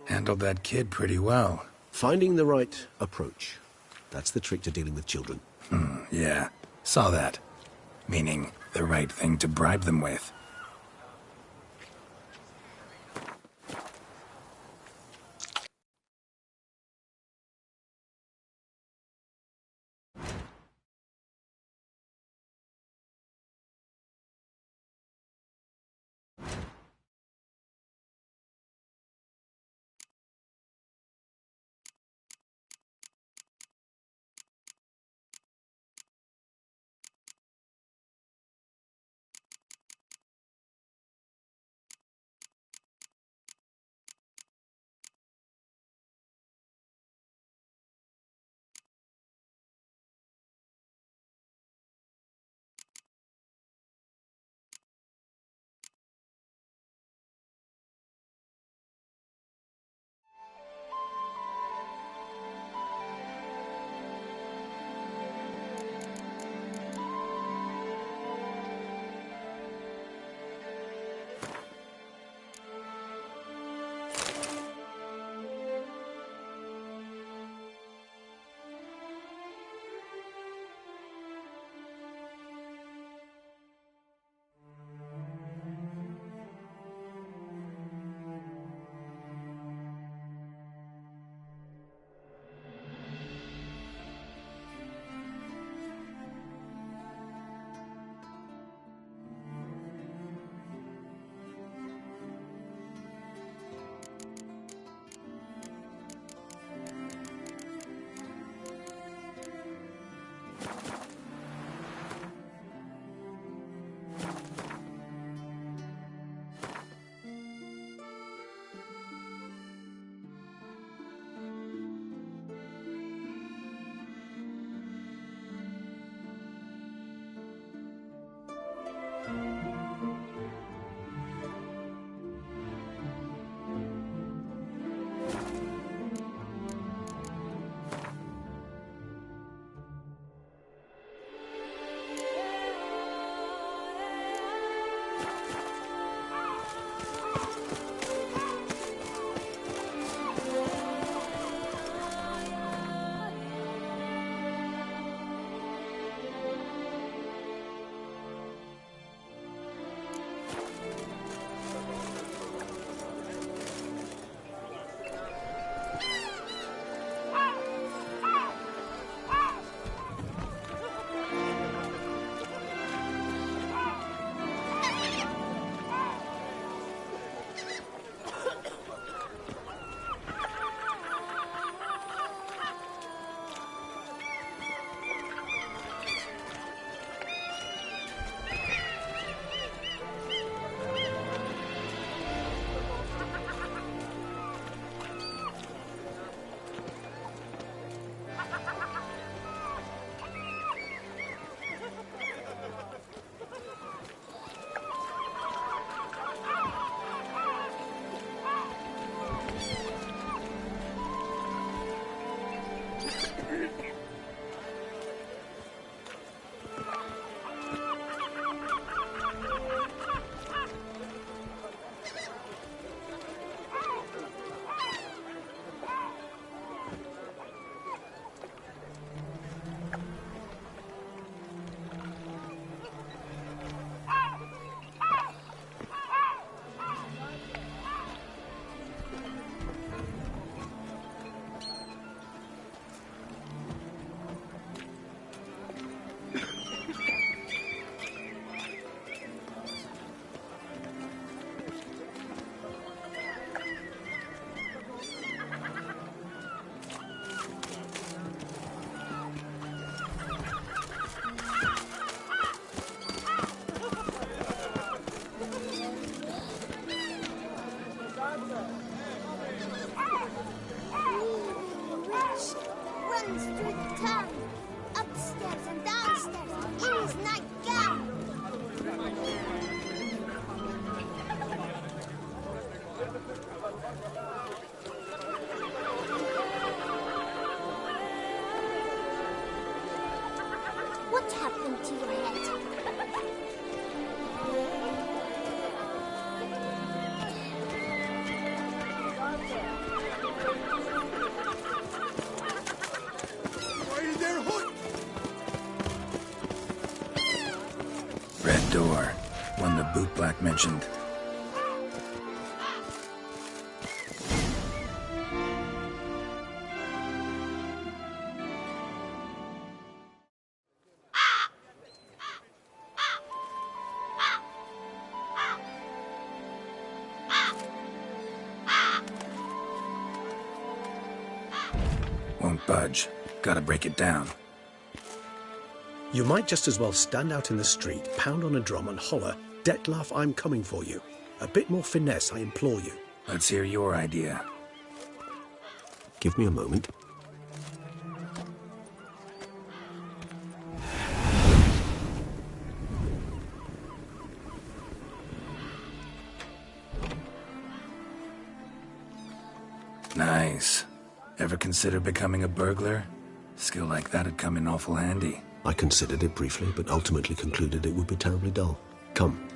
Handled that kid pretty well. Finding the right approach. That's the trick to dealing with children. Yeah, saw that. Meaning, the right thing to bribe them with. runs through the town, upstairs and downstairs, in his nightgown. What happened to your head? door. One the bootblack mentioned. Won't budge. Gotta break it down. You might just as well stand out in the street, pound on a drum and holler, "Detlef, I'm coming for you." A bit more finesse, I implore you. Let's hear your idea. Give me a moment. Nice. Ever consider becoming a burglar? Skill like that'd come in awful handy. I considered it briefly, but ultimately concluded it would be terribly dull. Come.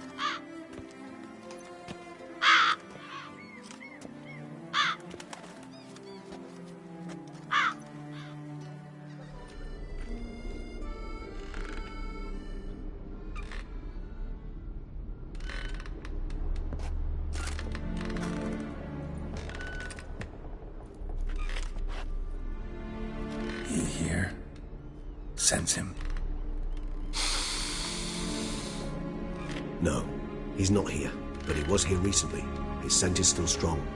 He here? Sense him. No, he's not here, but he was here recently. His scent is still strong.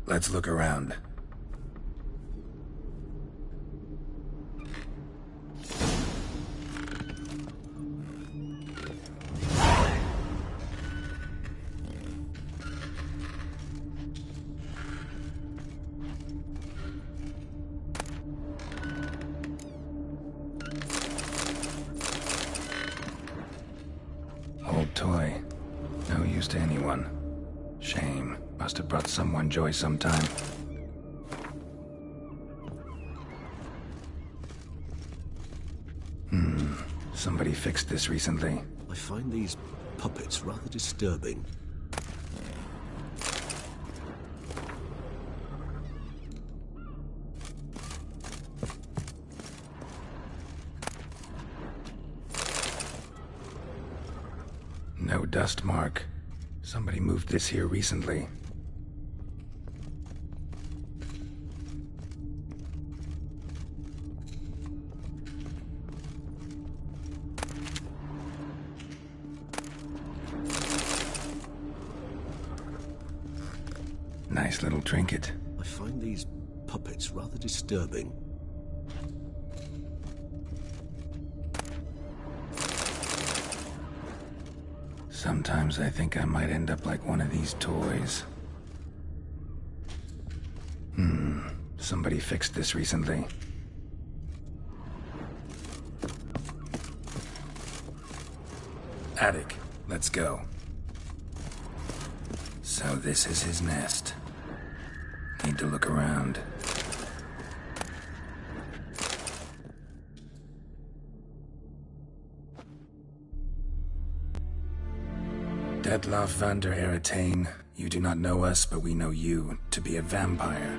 Let's look around. Old toy. No use to anyone. Shame. Must have brought someone joy sometime. Somebody fixed this recently. I find these puppets rather disturbing. No dust mark. Somebody moved this here recently. Nice little trinket. I find these puppets rather disturbing. Sometimes I think I might end up like one of these toys. Somebody fixed this recently. Attic, let's go. So this is his nest. Need to look around. Detlef van der Eretain, you do not know us, but we know you to be a vampire.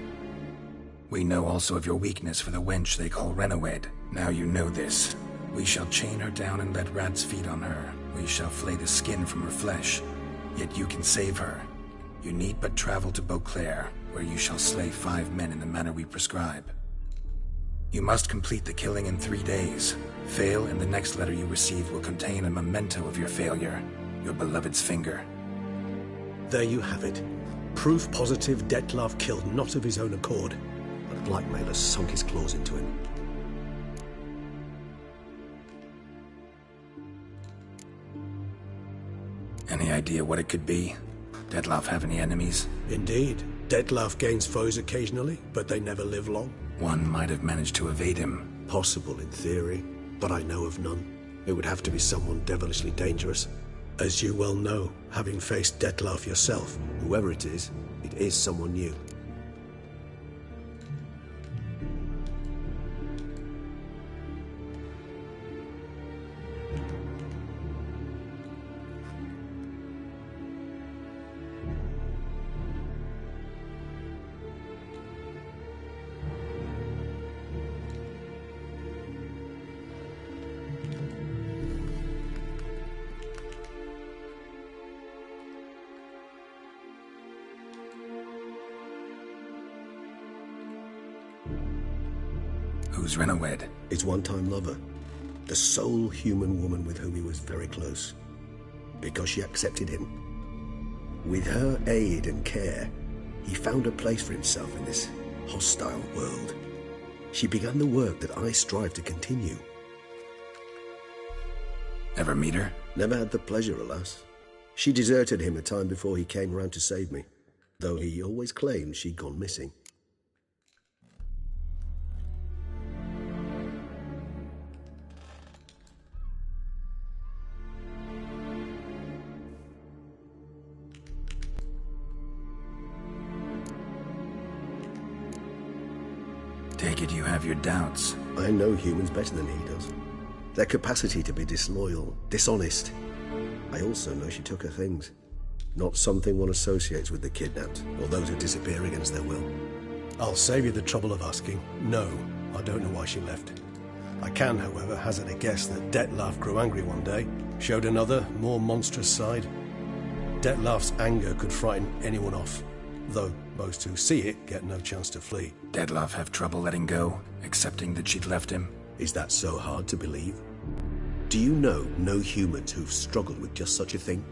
We know also of your weakness for the wench they call Renowed. Now you know this. We shall chain her down and let rats feed on her. We shall flay the skin from her flesh. Yet you can save her. You need but travel to Beauclair, where you shall slay 5 men in the manner we prescribe. You must complete the killing in 3 days. Fail, and the next letter you receive will contain a memento of your failure. Your beloved's finger. There you have it. Proof positive Detlef killed not of his own accord. A blackmailer sunk his claws into him. Any idea what it could be? Detlef have any enemies? Indeed. Detlef gains foes occasionally, but they never live long. One might have managed to evade him. Possible in theory, but I know of none. It would have to be someone devilishly dangerous. As you well know, having faced Detlef yourself, whoever it is someone new. Who's Renowed? His one-time lover. The sole human woman with whom he was very close. Because she accepted him. With her aid and care, he found a place for himself in this hostile world. She began the work that I strive to continue. Ever meet her? Never had the pleasure, alas. She deserted him a time before he came round to save me, though he always claimed she'd gone missing. Take it you have your doubts. I know humans better than he does. Their capacity to be disloyal, dishonest. I also know she took her things. Not something one associates with the kidnapped, or those who disappear against their will. I'll save you the trouble of asking. No, I don't know why she left. I can, however, hazard a guess that Detlef grew angry one day, showed another, more monstrous side. Detlef's anger could frighten anyone off, though most who see it get no chance to flee. Detlef have trouble letting go, accepting that she'd left him? Is that so hard to believe? Do you know no humans who've struggled with just such a thing?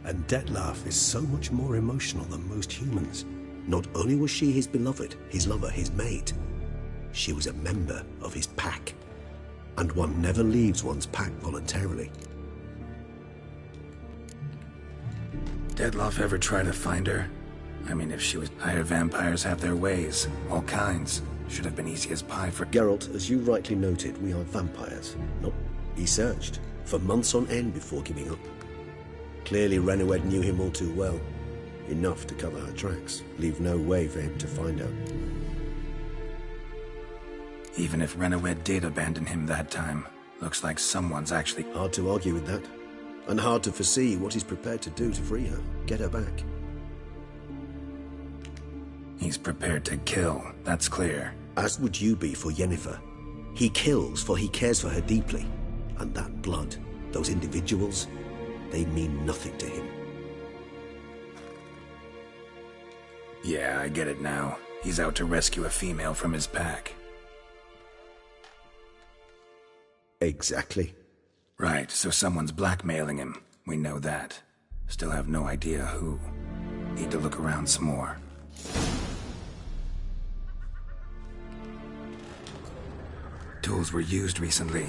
And Detlef is so much more emotional than most humans. Not only was she his beloved, his lover, his mate, she was a member of his pack. And one never leaves one's pack voluntarily. Detlef ever try to find her? I mean, if she was... Higher vampires have their ways, all kinds. Should have been easy as pie for... Geralt, as you rightly noted, we are vampires. No, he searched for months on end before giving up. Clearly Renowed knew him all too well. Enough to cover her tracks, leave no way for him to find out. Even if Renowed did abandon him that time, looks like someone's actually... Hard to argue with that. And hard to foresee what he's prepared to do to free her, get her back. He's prepared to kill, that's clear. As would you be for Yennefer. He kills for he cares for her deeply. And that blood, those individuals, they mean nothing to him. Yeah, I get it now. He's out to rescue a female from his pack. Exactly. Right, so someone's blackmailing him. We know that. Still have no idea who. Need to look around some more. Tools were used recently.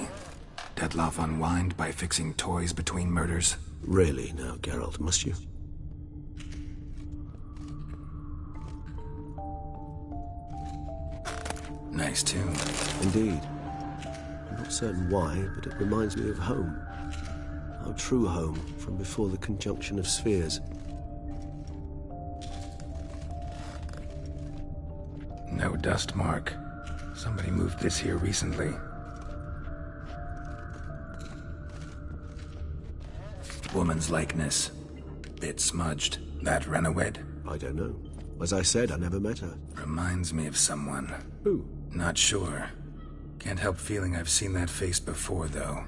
Detlef unwind by fixing toys between murders. Really now, Geralt, must you? Nice tune. Indeed. I'm not certain why, but it reminds me of home. Our true home from before the conjunction of spheres. No dust mark. Somebody moved this here recently. Woman's likeness. Bit smudged. That Renowed? I don't know. As I said, I never met her. Reminds me of someone. Who? Not sure. Can't help feeling I've seen that face before, though.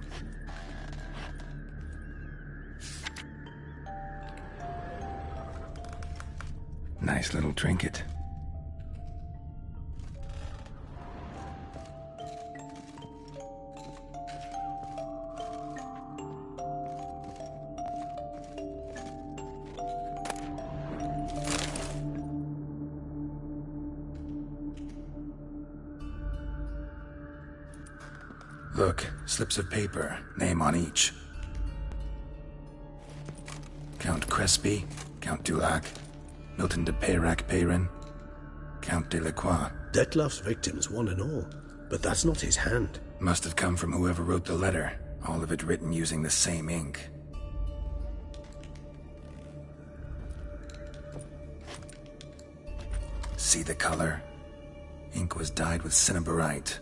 Nice little trinket. Look, slips of paper, name on each. Count Crespi, Count Dulac, Milton de Peyrac-Peyrin, Count Delacroix. Detlef's victims, one and all. But that's not his hand. Must have come from whoever wrote the letter, all of it written using the same ink. See the color? Ink was dyed with cinnabarite.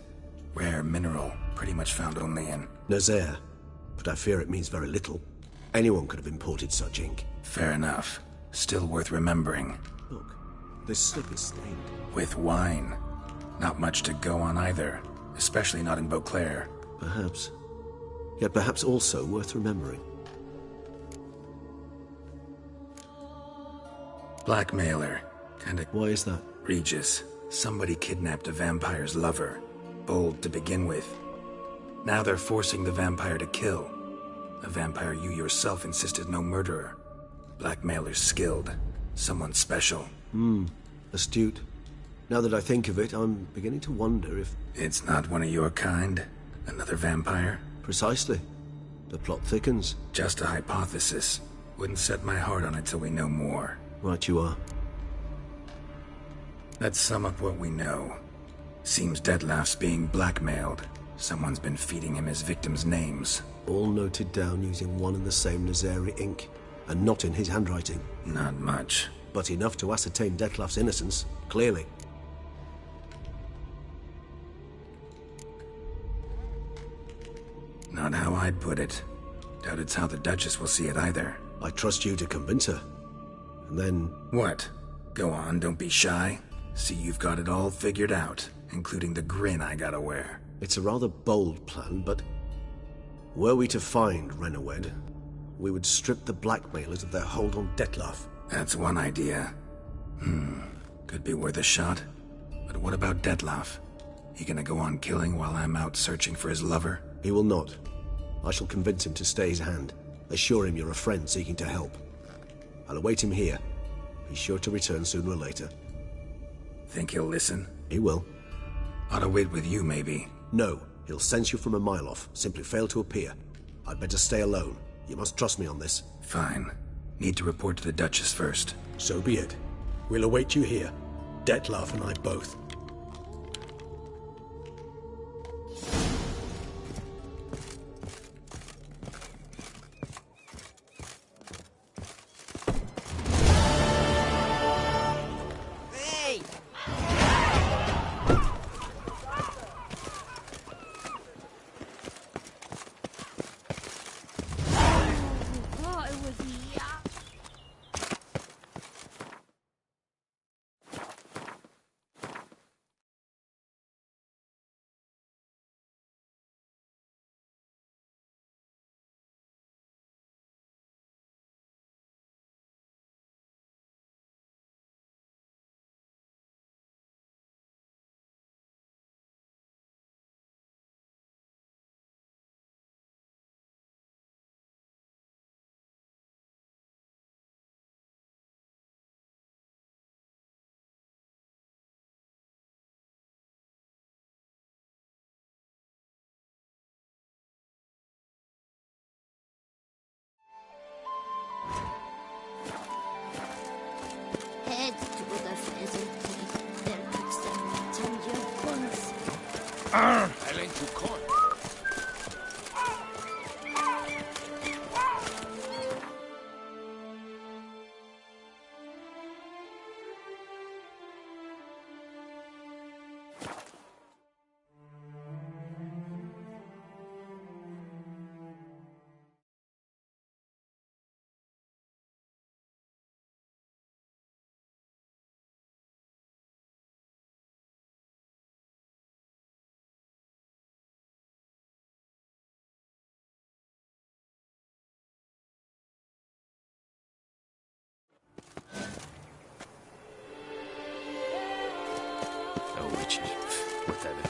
Rare mineral, pretty much found only in... Nazaire. But I fear it means very little. Anyone could have imported such ink. Fair enough. Still worth remembering. Look, this slip is stained. With wine. Not much to go on either, especially not in Beauclair. Perhaps. Yet perhaps also worth remembering. Blackmailer. Kinda... Why is that? Regis. Somebody kidnapped a vampire's lover. bold to begin with. Now they're forcing the vampire to kill. A vampire you yourself insisted no murderer. Blackmailer's skilled. Someone special. Astute. Now that I think of it, I'm beginning to wonder if... It's not one of your kind? Another vampire? Precisely. The plot thickens. Just a hypothesis. Wouldn't set my heart on it till we know more. Right you are. Let's sum up what we know. Seems Detlef's being blackmailed. Someone's been feeding him his victims' names. All noted down using one and the same Nazari ink, and not in his handwriting. Not much. But enough to ascertain Detlef's innocence, clearly. Not how I'd put it. Doubt it's how the Duchess will see it either. I trust you to convince her. And then... What? Go on, don't be shy. See you've got it all figured out, including the grin I gotta wear. It's a rather bold plan, but... Were we to find Renowed, we would strip the blackmailers of their hold on Detlef. That's one idea. Could be worth a shot. But what about Detlef? He gonna go on killing while I'm out searching for his lover? He will not. I shall convince him to stay his hand. Assure him you're a friend seeking to help. I'll await him here. He's sure to return sooner or later. Think he'll listen? He will. Ought to wait with you, maybe. No, he'll sense you from a mile off. Simply fail to appear. I'd better stay alone. You must trust me on this. Fine. Need to report to the Duchess first. So be it. We'll await you here. Detlef and I both. Head to the pheasant cave. There could some tender guns. I lent you corn. Oh, witches. Whatever.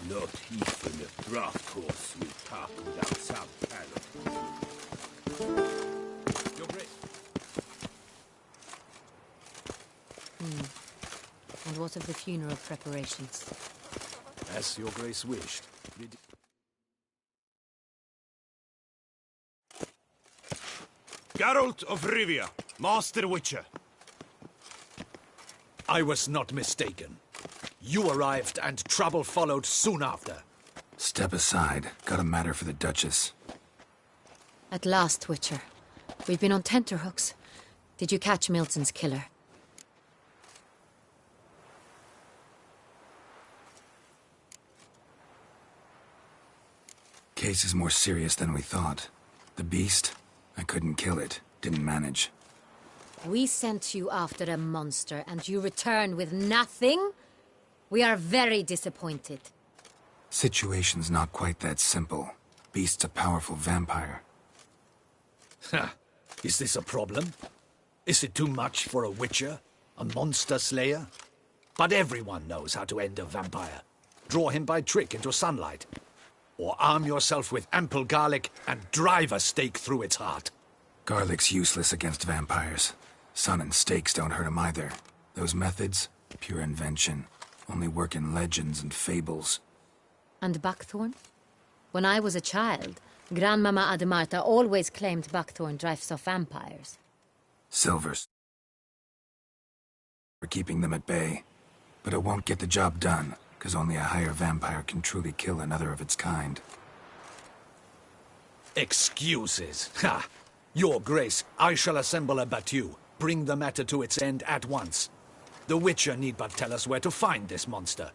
Not even a draft horse will talk without some talent. Your Grace. And what of the funeral preparations? As your Grace wished. Geralt of Rivia, Master Witcher. I was not mistaken. You arrived and trouble followed soon after. Step aside. Got a matter for the Duchess. At last, Witcher. We've been on tenterhooks. Did you catch Milton's killer? Case is more serious than we thought. The beast? I couldn't kill it. Didn't manage. We sent you after a monster, and you return with nothing? We are very disappointed. Situation's not quite that simple. Beast's a powerful vampire. Ha! Is this a problem? Is it too much for a witcher? A monster slayer? But everyone knows how to end a vampire. Draw him by trick into sunlight. Or arm yourself with ample garlic and drive a stake through its heart. Garlic's useless against vampires. Sun and stakes don't hurt him either. Those methods, pure invention. Only work in legends and fables. And buckthorn? When I was a child, Grandmama Ademarta always claimed buckthorn drives off vampires. Silvers. We're keeping them at bay. But it won't get the job done, because only a higher vampire can truly kill another of its kind. Excuses. Ha! Your Grace, I shall assemble a battue. Bring the matter to its end at once. The Witcher need but tell us where to find this monster.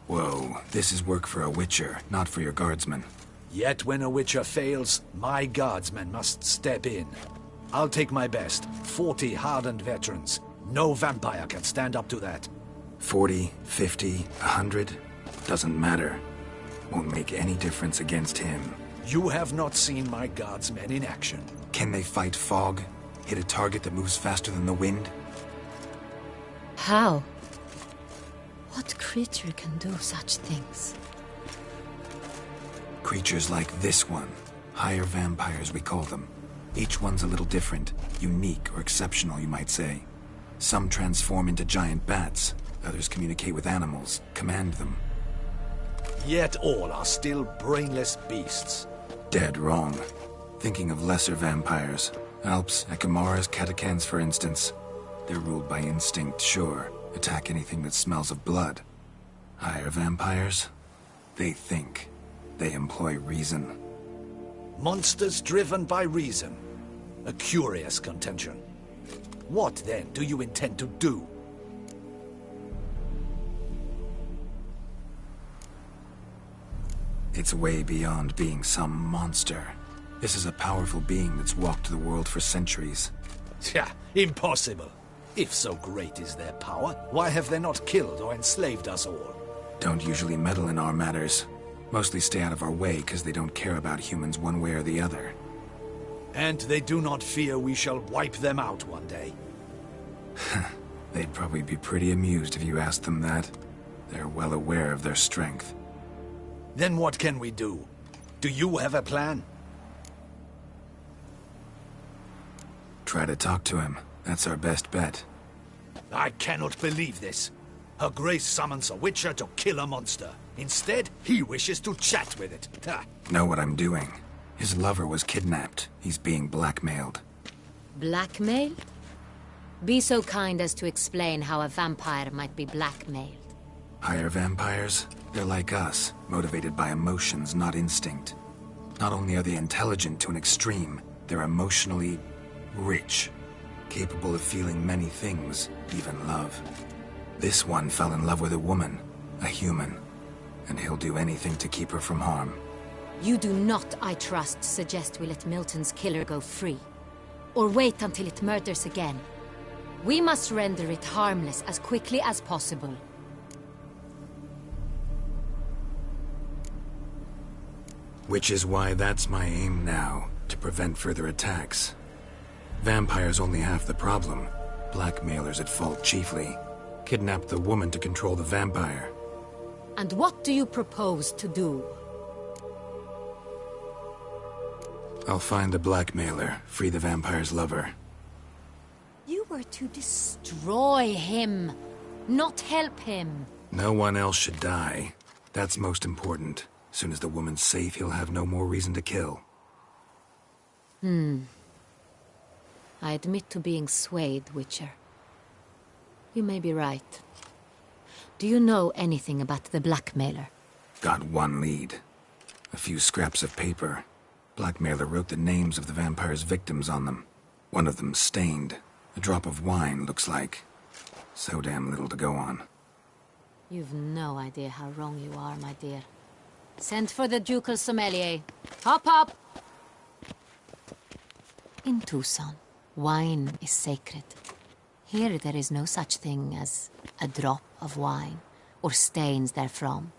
Whoa, this is work for a Witcher, not for your guardsmen. Yet when a Witcher fails, my guardsmen must step in. I'll take my best. 40 hardened veterans. No vampire can stand up to that. 40, 50, 100? Doesn't matter. Won't make any difference against him. You have not seen my guardsmen in action. Can they fight fog? Hit a target that moves faster than the wind? How? What creature can do such things? Creatures like this one. Higher vampires, we call them. Each one's a little different. Unique or exceptional, you might say. Some transform into giant bats. Others communicate with animals, command them. Yet all are still brainless beasts. Dead wrong. Thinking of lesser vampires. Alps, Ekamaras, Catechans, for instance. They're ruled by instinct, sure. Attack anything that smells of blood. Higher vampires? They think. They employ reason. Monsters driven by reason. A curious contention. What, then, do you intend to do? It's way beyond being some monster. This is a powerful being that's walked the world for centuries. Yeah, impossible. If so great is their power, why have they not killed or enslaved us all? Don't usually meddle in our matters. Mostly stay out of our way because they don't care about humans one way or the other. And they do not fear we shall wipe them out one day. They'd probably be pretty amused if you asked them that. They're well aware of their strength. Then what can we do? Do you have a plan? Try to talk to him. That's our best bet. I cannot believe this. Her Grace summons a Witcher to kill a monster. Instead, he wishes to chat with it. Ha. Know what I'm doing. His lover was kidnapped. He's being blackmailed. Blackmailed? Be so kind as to explain how a vampire might be blackmailed. Higher vampires? They're like us, motivated by emotions, not instinct. Not only are they intelligent to an extreme, they're emotionally rich. Capable of feeling many things, even love. This one fell in love with a woman, a human, and he'll do anything to keep her from harm. You do not, I trust, suggest we let Milton's killer go free. Or wait until it murders again. We must render it harmless as quickly as possible. Which is why that's my aim now, to prevent further attacks. Vampires only half the problem. Blackmailers at fault chiefly. Kidnapped the woman to control the vampire. And what do you propose to do? I'll find the blackmailer, free the vampire's lover. You were to destroy him, not help him. No one else should die. That's most important. Soon as the woman's safe, he'll have no more reason to kill. I admit to being swayed, Witcher. You may be right. Do you know anything about the blackmailer? Got one lead. A few scraps of paper. Blackmailer wrote the names of the vampire's victims on them. One of them stained. A drop of wine, looks like. So damn little to go on. You've no idea how wrong you are, my dear. Send for the ducal sommelier. Hop, hop! In Tucson, wine is sacred. Here there is no such thing as a drop of wine, or stains therefrom.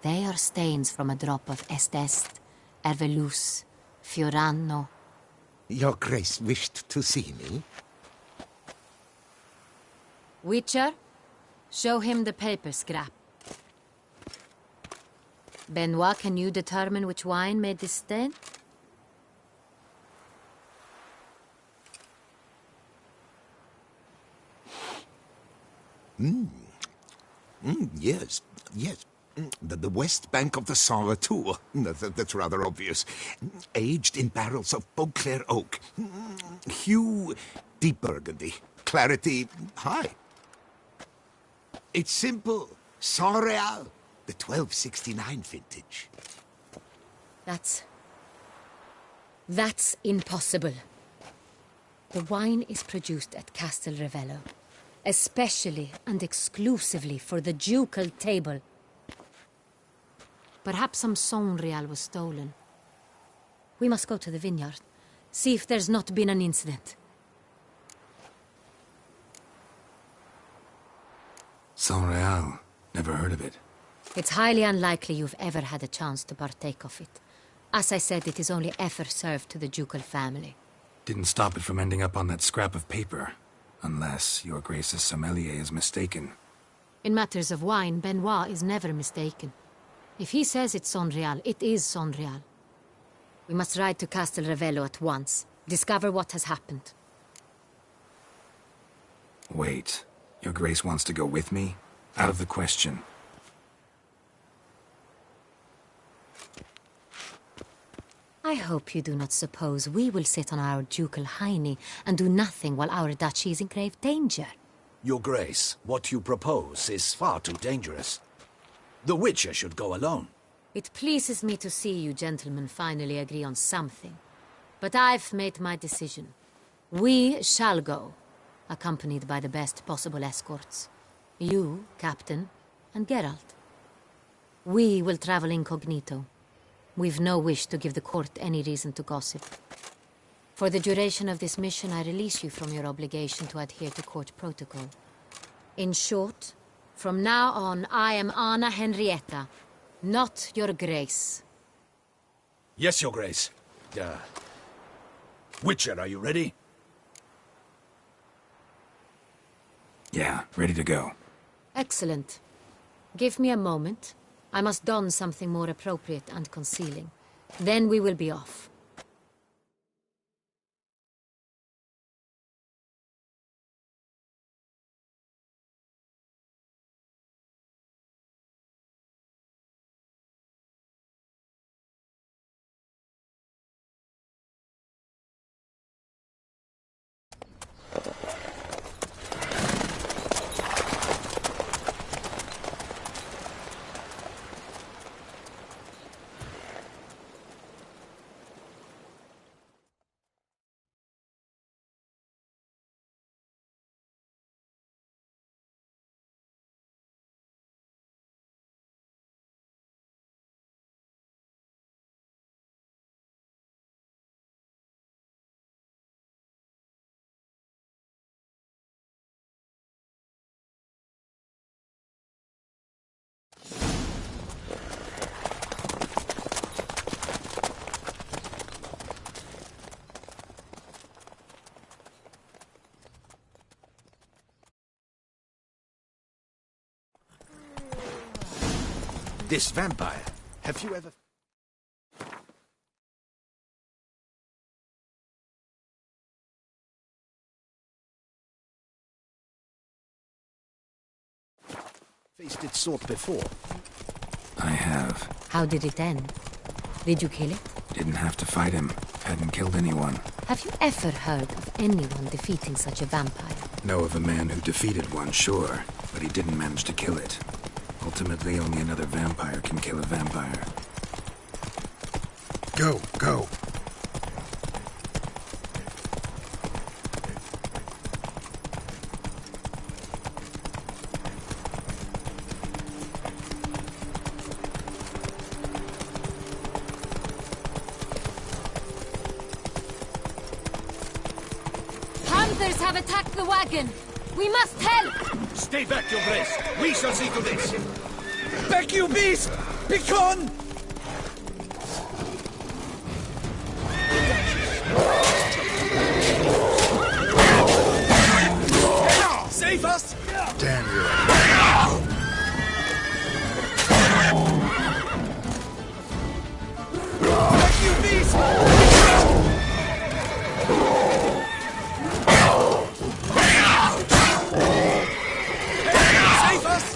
They are stains from a drop of Estest, Ervelus, Fiorano. Your Grace wished to see me? Witcher, show him the paper scrap. Benoit, can you determine which wine made this stain? Yes. The west bank of the Sarre too. That's rather obvious. Aged in barrels of Beauclair oak. Hue, deep burgundy. Clarity, high. It's simple. Saint-Réal, the 1269 vintage. That's impossible. The wine is produced at Castel Revello, especially and exclusively for the ducal table. Perhaps some Saint-Réal was stolen. We must go to the vineyard, see if there's not been an incident. Saint-Réal. Never heard of it. It's highly unlikely you've ever had a chance to partake of it. As I said, it is only ever served to the ducal family. Didn't stop it from ending up on that scrap of paper. Unless your Grace's sommelier is mistaken. In matters of wine, Benoit is never mistaken. If he says it's Saint-Réal, it is Saint-Réal. We must ride to Castel Revello at once. Discover what has happened. Wait. Your Grace wants to go with me? Out of the question. I hope you do not suppose we will sit on our ducal hiney and do nothing while our duchy is in grave danger. Your Grace, what you propose is far too dangerous. The Witcher should go alone. It pleases me to see you gentlemen finally agree on something. But I've made my decision. We shall go, accompanied by the best possible escorts. You, Captain, and Geralt. We will travel incognito. We've no wish to give the court any reason to gossip. For the duration of this mission, I release you from your obligation to adhere to court protocol. In short, from now on, I am Anna Henrietta, not your Grace. Yes, Your Grace. Witcher, are you ready? Yeah, ready to go. Excellent. Give me a moment. I must don something more appropriate and concealing. Then we will be off. This vampire, have you ever... faced its sort before? I have. How did it end? Did you kill it? Didn't have to fight him. Hadn't killed anyone. Have you ever heard of anyone defeating such a vampire? Know of a man who defeated one, sure, but he didn't manage to kill it. Ultimately, only another vampire can kill a vampire. Go, go! Hunters have attacked the wagon! We must help! Stay back, Your Grace. We shall see to this. Back, you beast! Be gone! Save us! Damn you. You beast! Save us!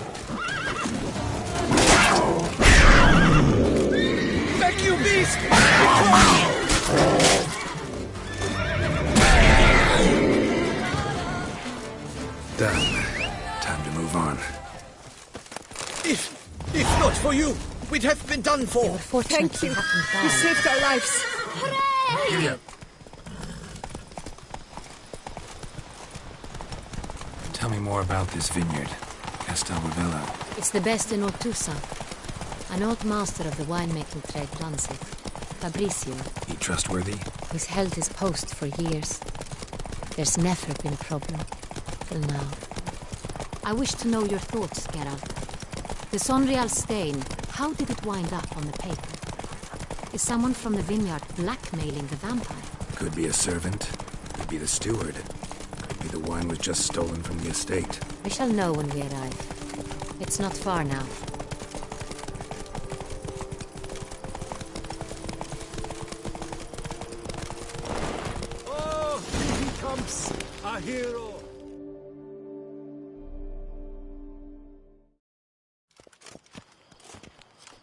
Back, you beast! Done. Time to move on. If not for you, we'd have been done for. Thank you. You saved our lives. Giddy up. Tell me more about this vineyard, Castel Ravello. It's the best in Ottusa. An old master of the winemaking trade runs it. Fabrizio. He trustworthy? He's held his post for years. There's never been a problem. Till now. I wish to know your thoughts, Geralt. The Sonreal stain, how did it wind up on the paper? Is someone from the vineyard blackmailing the vampire? Could be a servant. Could be the steward. Could be the wine was just stolen from the estate. We shall know when we arrive. It's not far now. Oh, here he comes, a hero.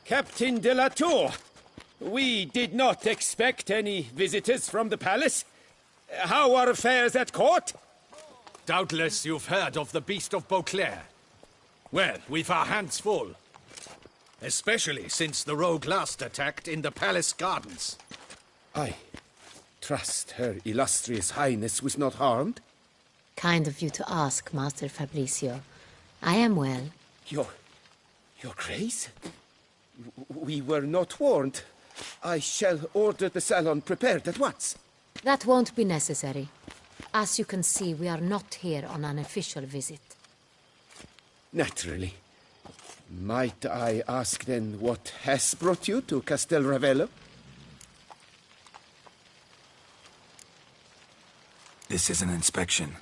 Captain de la Tour, we did not expect any visitors from the palace. How are affairs at court? Doubtless you've heard of the Beast of Beauclair. Well, we've our hands full. Especially since the rogue last attacked in the palace gardens. I trust Her Illustrious Highness was not harmed. Kind of you to ask, Master Fabrizio. I am well. Your Grace? We were not warned. I shall order the salon prepared at once. That won't be necessary. As you can see, we are not here on an official visit. Naturally. Might I ask then what has brought you to Castel Ravello? This is an inspection.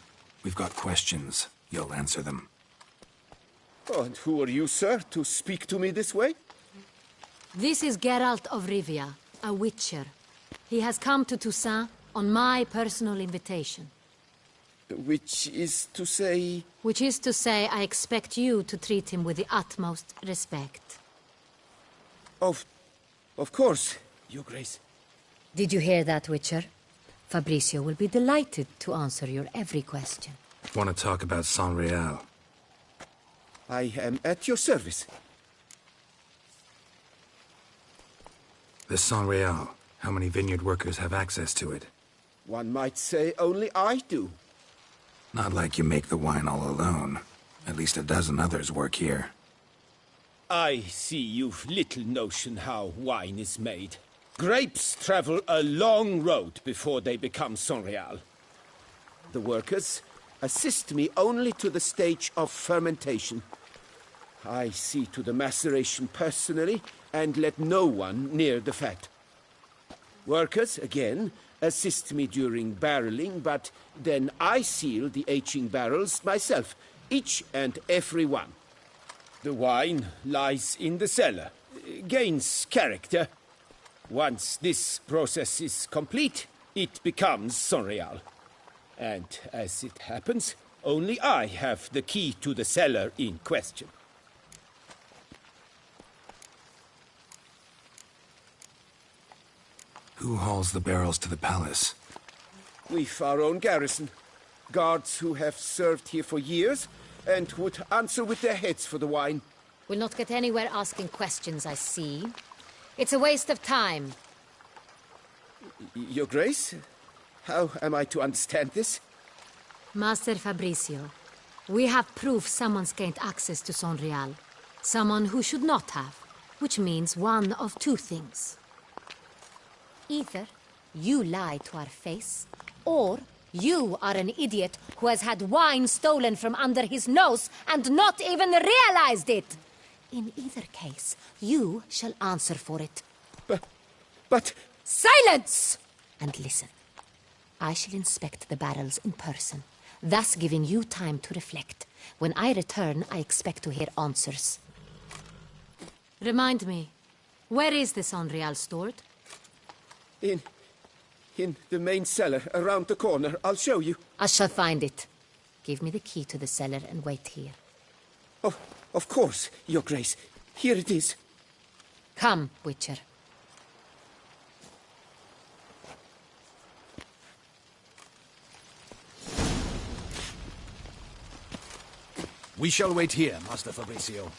We've got questions. You'll answer them. Oh, and who are you, sir, to speak to me this way? This is Geralt of Rivia, a witcher. He has come to Toussaint on my personal invitation. Which is to say... Which is to say, I expect you to treat him with the utmost respect. Of course, Your Grace. Did you hear that, Witcher? Fabrizio will be delighted to answer your every question. Want to talk about Sonreal? I am at your service. The Sonreal. How many vineyard workers have access to it? One might say only I do. Not like you make the wine all alone. At least a dozen others work here. I see you've little notion how wine is made. Grapes travel a long road before they become Sonreal. The workers assist me only to the stage of fermentation. I see to the maceration personally and let no one near the fat. Workers, again, assist me during barreling, but then I seal the aging barrels myself, each and every one. The wine lies in the cellar, gains character. Once this process is complete, it becomes Sonreal. And as it happens, only I have the key to the cellar in question. Who hauls the barrels to the palace? We've our own garrison. Guards who have served here for years and would answer with their heads for the wine. We'll not get anywhere asking questions, I see. It's a waste of time. Your Grace? How am I to understand this? Master Fabrizio, we have proof someone's gained access to Sonreal. Someone who should not have, which means one of two things. Either you lie to our face, or you are an idiot who has had wine stolen from under his nose and not even realized it. In either case, you shall answer for it. But... Silence! And listen. I shall inspect the barrels in person, thus giving you time to reflect. When I return, I expect to hear answers. Remind me, where is this Sonreal stored? In the main cellar, around the corner. I'll show you. I shall find it. Give me the key to the cellar and wait here. Oh, of course, Your Grace. Here it is. Come, Witcher. We shall wait here, Master Fabricio.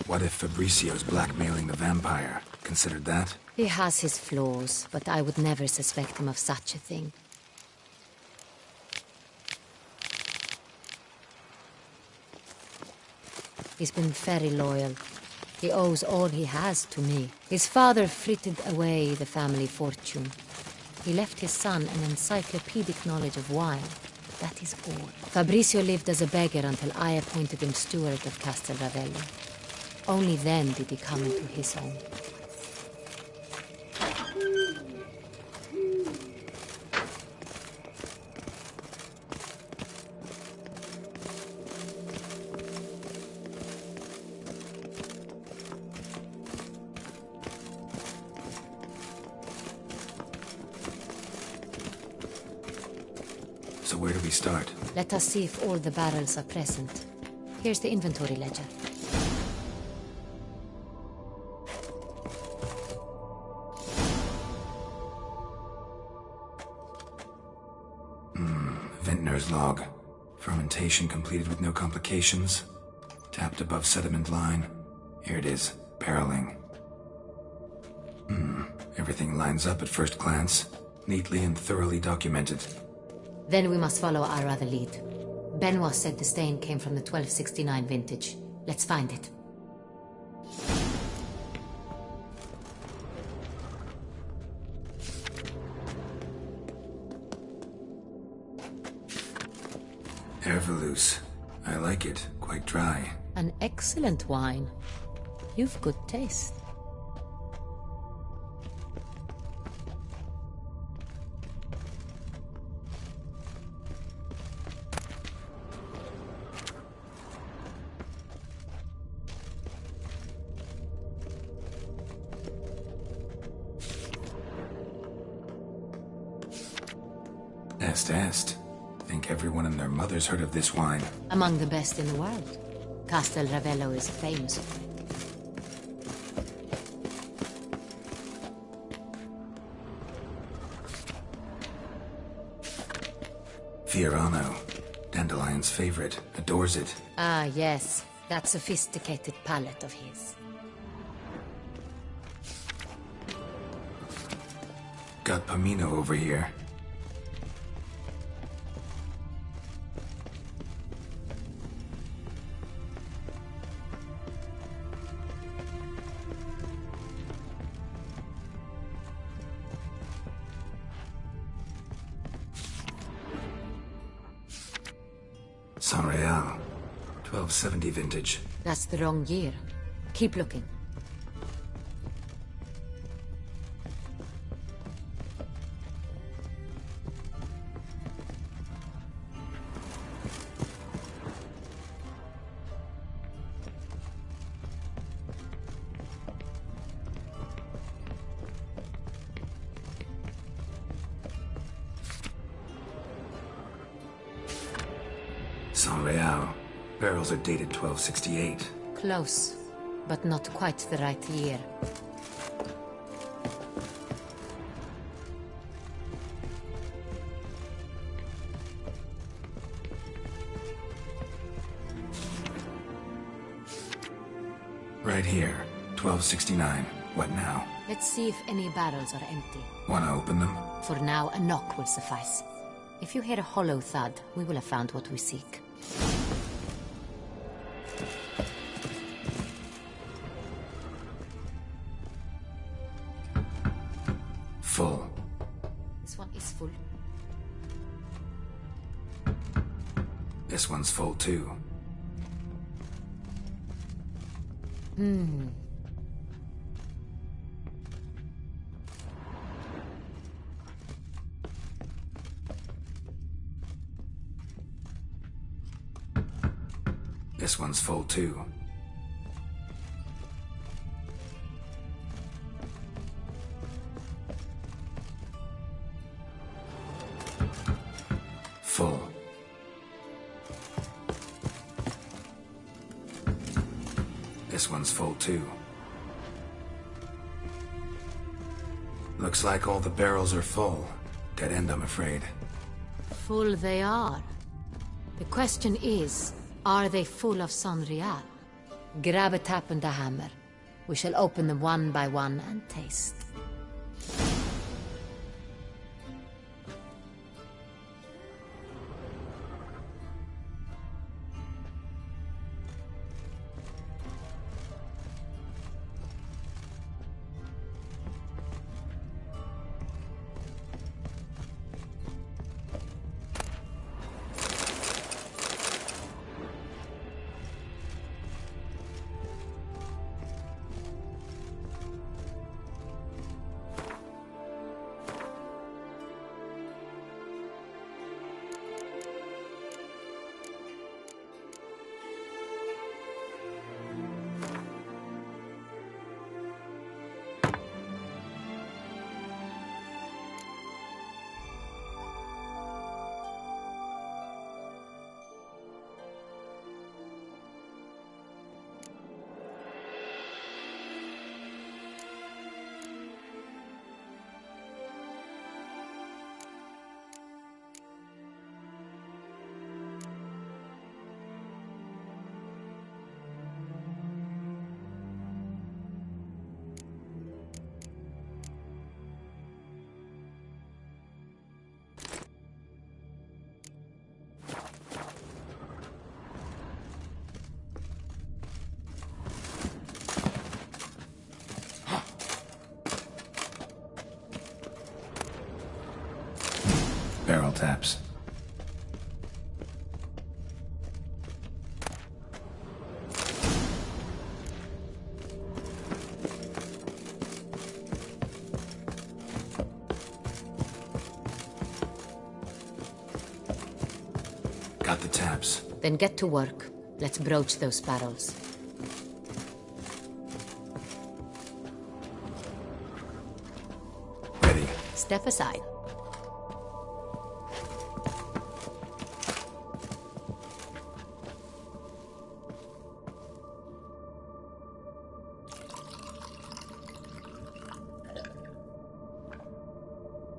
What if Fabricio's blackmailing the vampire? Considered that? He has his flaws, but I would never suspect him of such a thing. He's been very loyal. He owes all he has to me. His father frittered away the family fortune. He left his son an encyclopedic knowledge of wine. That is all. Fabricio lived as a beggar until I appointed him steward of Castel Ravello. Only then did he come into his own. So where do we start? Let us see if all the barrels are present. Here's the inventory ledger. Vintner's log. Fermentation completed with no complications. Tapped above sediment line. Here it is. Barreling. Everything lines up at first glance. Neatly and thoroughly documented. Then we must follow our other lead. Benoit said the stain came from the 1269 vintage. Let's find it. Herveloos. I like it. Quite dry. An excellent wine. You've good taste. Est. Think everyone and their mother's heard of this wine. Among the best in the world. Castel Ravello is famous for it. Fiorano. Dandelion's favorite. Adores it. Ah, yes. That sophisticated palate of his. Got Pomino over here. Sonreal. 1270 vintage. That's the wrong year. Keep looking. Sonreal. Barrels are dated 1268. Close, but not quite the right year. Right here. 1269. What now? Let's see if any barrels are empty. Wanna open them? For now, a knock will suffice. If you hear a hollow thud, we will have found what we seek. one's full too. This one's full too. Full. This one's full too. Looks like all the barrels are full. Dead end, I'm afraid. Full they are. The question is, are they full of Sonreal? Grab a tap and a hammer. We shall open them one by one and taste. Barrel taps. Got the taps. Then get to work. Let's broach those barrels. Ready. Step aside.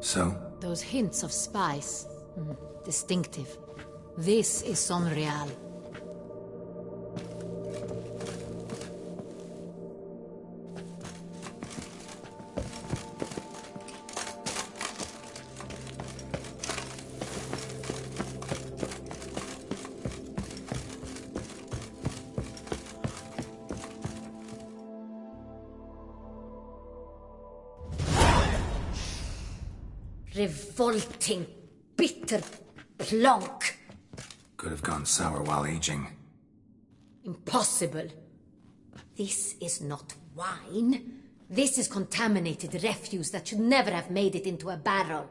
So? Those hints of spice. Distinctive. This is Sonreal. Revolting, bitter plonk. Could have gone sour while aging. Impossible. This is not wine. This is contaminated refuse that should never have made it into a barrel.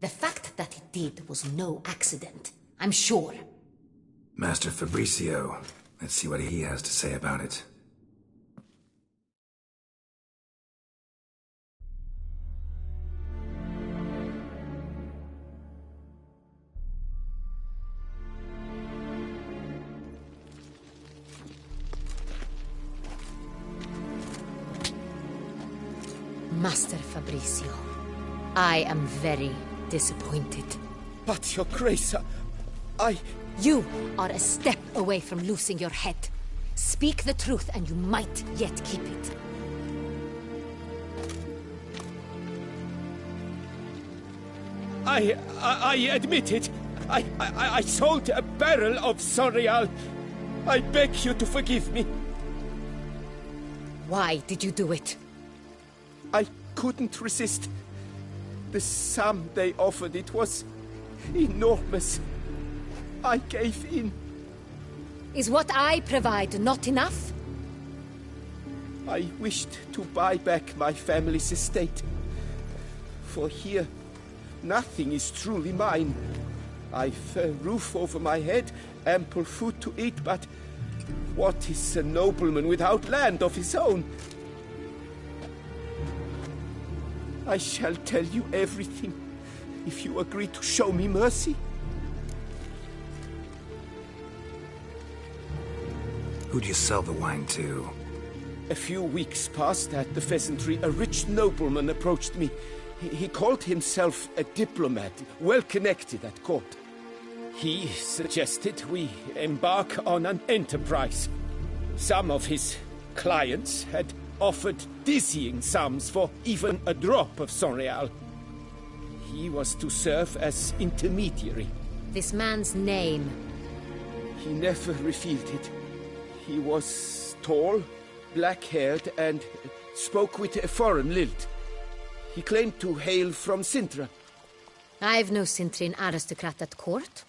The fact that it did was no accident, I'm sure. Master Fabricio. Let's see what he has to say about it. Master Fabricio, I am very disappointed. But, Your Grace, You are a step away from losing your head. Speak the truth and you might yet keep it. I admit it. I sold a barrel of Sonreal. I beg you to forgive me. Why did you do it? I couldn't resist. The sum they offered, it was enormous. I gave in. Is what I provide not enough? I wished to buy back my family's estate. For here, nothing is truly mine. I've a roof over my head, ample food to eat, but what is a nobleman without land of his own? I shall tell you everything, if you agree to show me mercy. Who'd you sell the wine to? A few weeks past at the pheasantry, a rich nobleman approached me. He called himself a diplomat, well connected at court. He suggested we embark on an enterprise. Some of his clients had offered dizzying sums for even a drop of Sonreal. He was to serve as intermediary. This man's name. He never revealed it. He was tall, black-haired, and spoke with a foreign lilt. He claimed to hail from Sintra. I've no Sintrin aristocrat at court.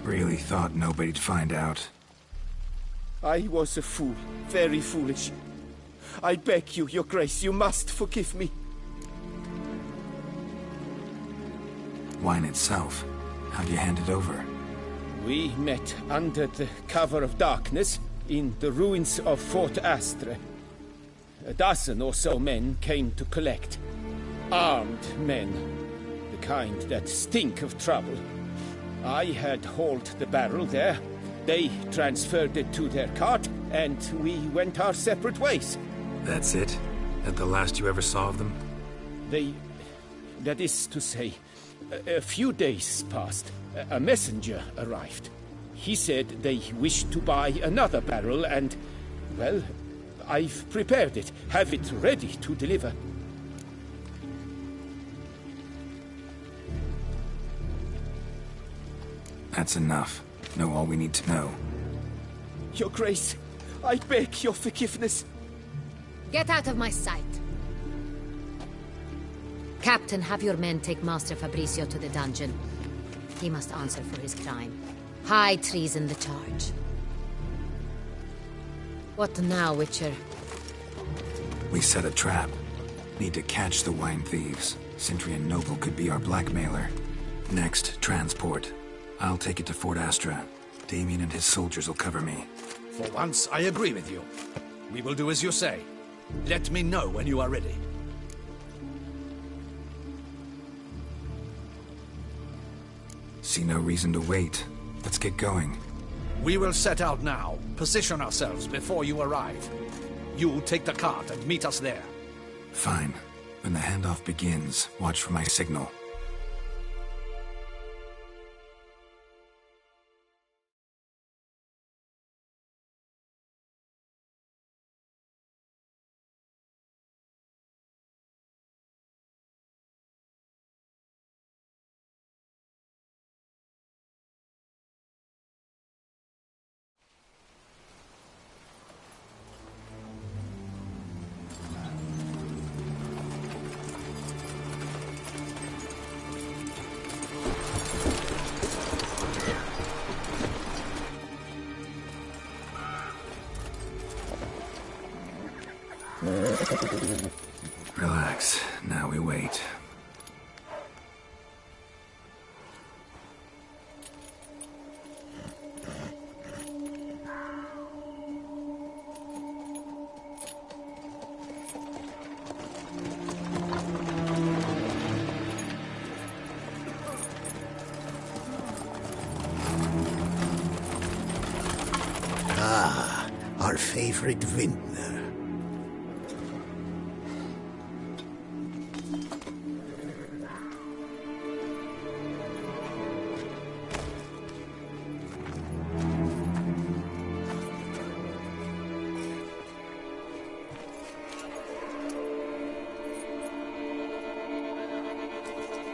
Really thought nobody'd find out. I was a fool, very foolish. I beg you, Your Grace, you must forgive me. Wine itself, how'd you hand it over? We met under the cover of darkness in the ruins of Fort Astre. A dozen or so men came to collect. Armed men, the kind that stink of trouble. I had hauled the barrel there. They transferred it to their cart, and we went our separate ways. That's it? That the last you ever saw of them? That is to say, a few days passed. A messenger arrived. He said they wished to buy another barrel and, well, I've prepared it. Have it ready to deliver. That's enough. Know all we need to know. Your Grace, I beg your forgiveness. Get out of my sight. Captain, have your men take Master Fabricio to the dungeon. He must answer for his crime. High treason the charge. What now, Witcher? We set a trap. Need to catch the wine thieves. Sintrian Noble could be our blackmailer. Next, transport. I'll take it to Fort Astra. Damien and his soldiers will cover me. For once, I agree with you. We will do as you say. Let me know when you are ready. See no reason to wait. Let's get going. We will set out now. Position ourselves before you arrive. You'll take the cart and meet us there. Fine. When the handoff begins, watch for my signal. Relax. Now we wait. Ah, our favorite vintner.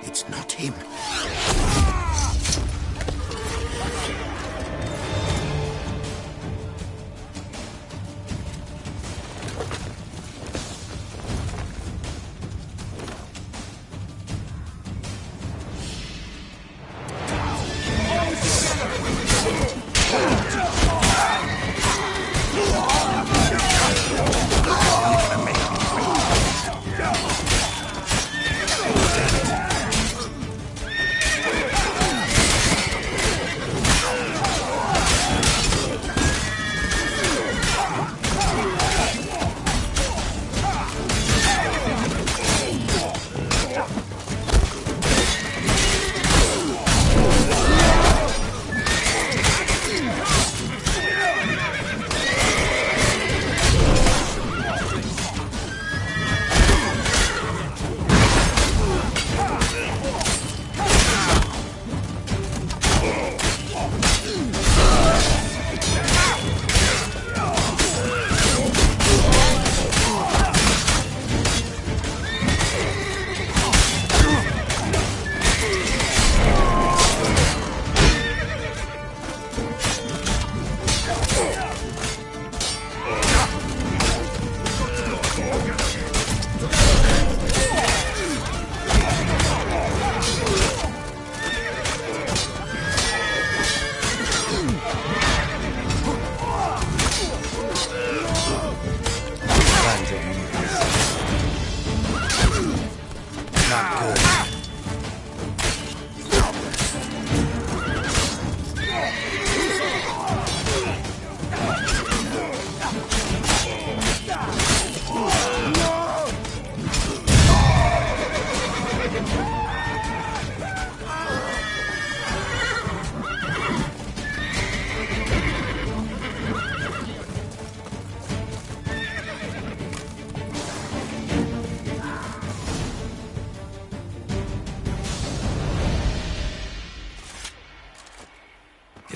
It's not him.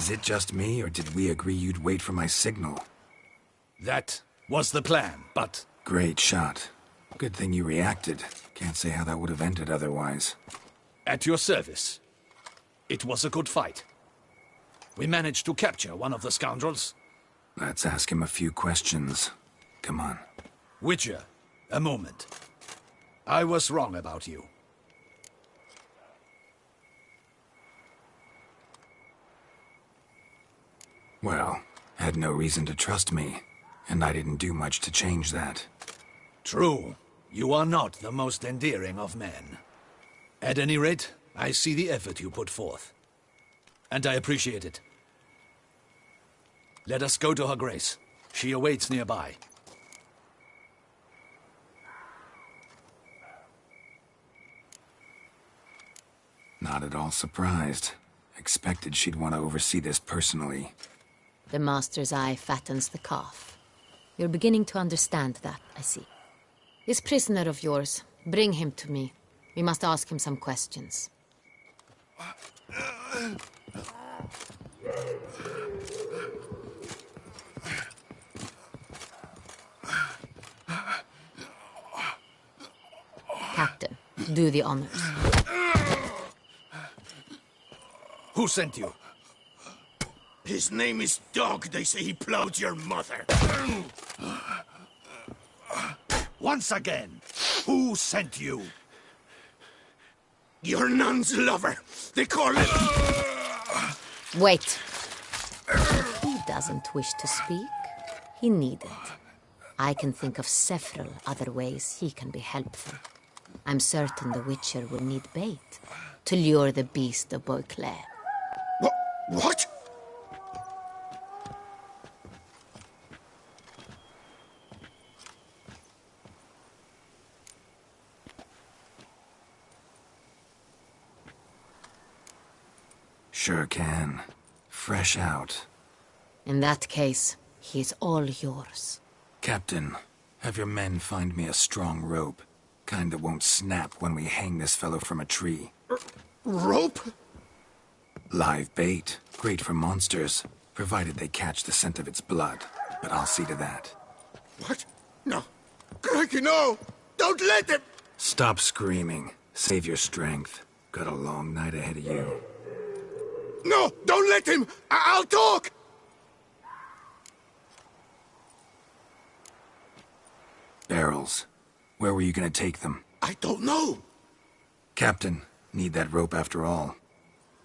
Is it just me, or did we agree you'd wait for my signal? That was the plan, but... Great shot. Good thing you reacted. Can't say how that would have ended otherwise. At your service. It was a good fight. We managed to capture one of the scoundrels. Let's ask him a few questions. Come on. Witcher, a moment. I was wrong about you. Well, had no reason to trust me, and I didn't do much to change that. True. You are not the most endearing of men. At any rate, I see the effort you put forth. And I appreciate it. Let us go to her grace. She awaits nearby. Not at all surprised. Expected she'd want to oversee this personally. The master's eye fattens the calf. You're beginning to understand that, I see. This prisoner of yours, bring him to me. We must ask him some questions. Captain, do the honors. Who sent you? His name is Dog. They say he plowed your mother. Once again, who sent you? Your nun's lover. They call it... Wait. He doesn't wish to speak. He needn't. I can think of several other ways he can be helpful. I'm certain the Witcher will need bait to lure the beast of Beauclair. What? Sure can. Fresh out. In that case, he's all yours. Captain, have your men find me a strong rope. Kind that won't snap when we hang this fellow from a tree. Rope? Live bait. Great for monsters, provided they catch the scent of its blood. But I'll see to that. What? No. Crikey, no! Don't let them! Stop screaming. Save your strength. Got a long night ahead of you. No! Don't let him! I'll talk! Barrels. Where were you gonna take them? I don't know. Captain, need that rope after all.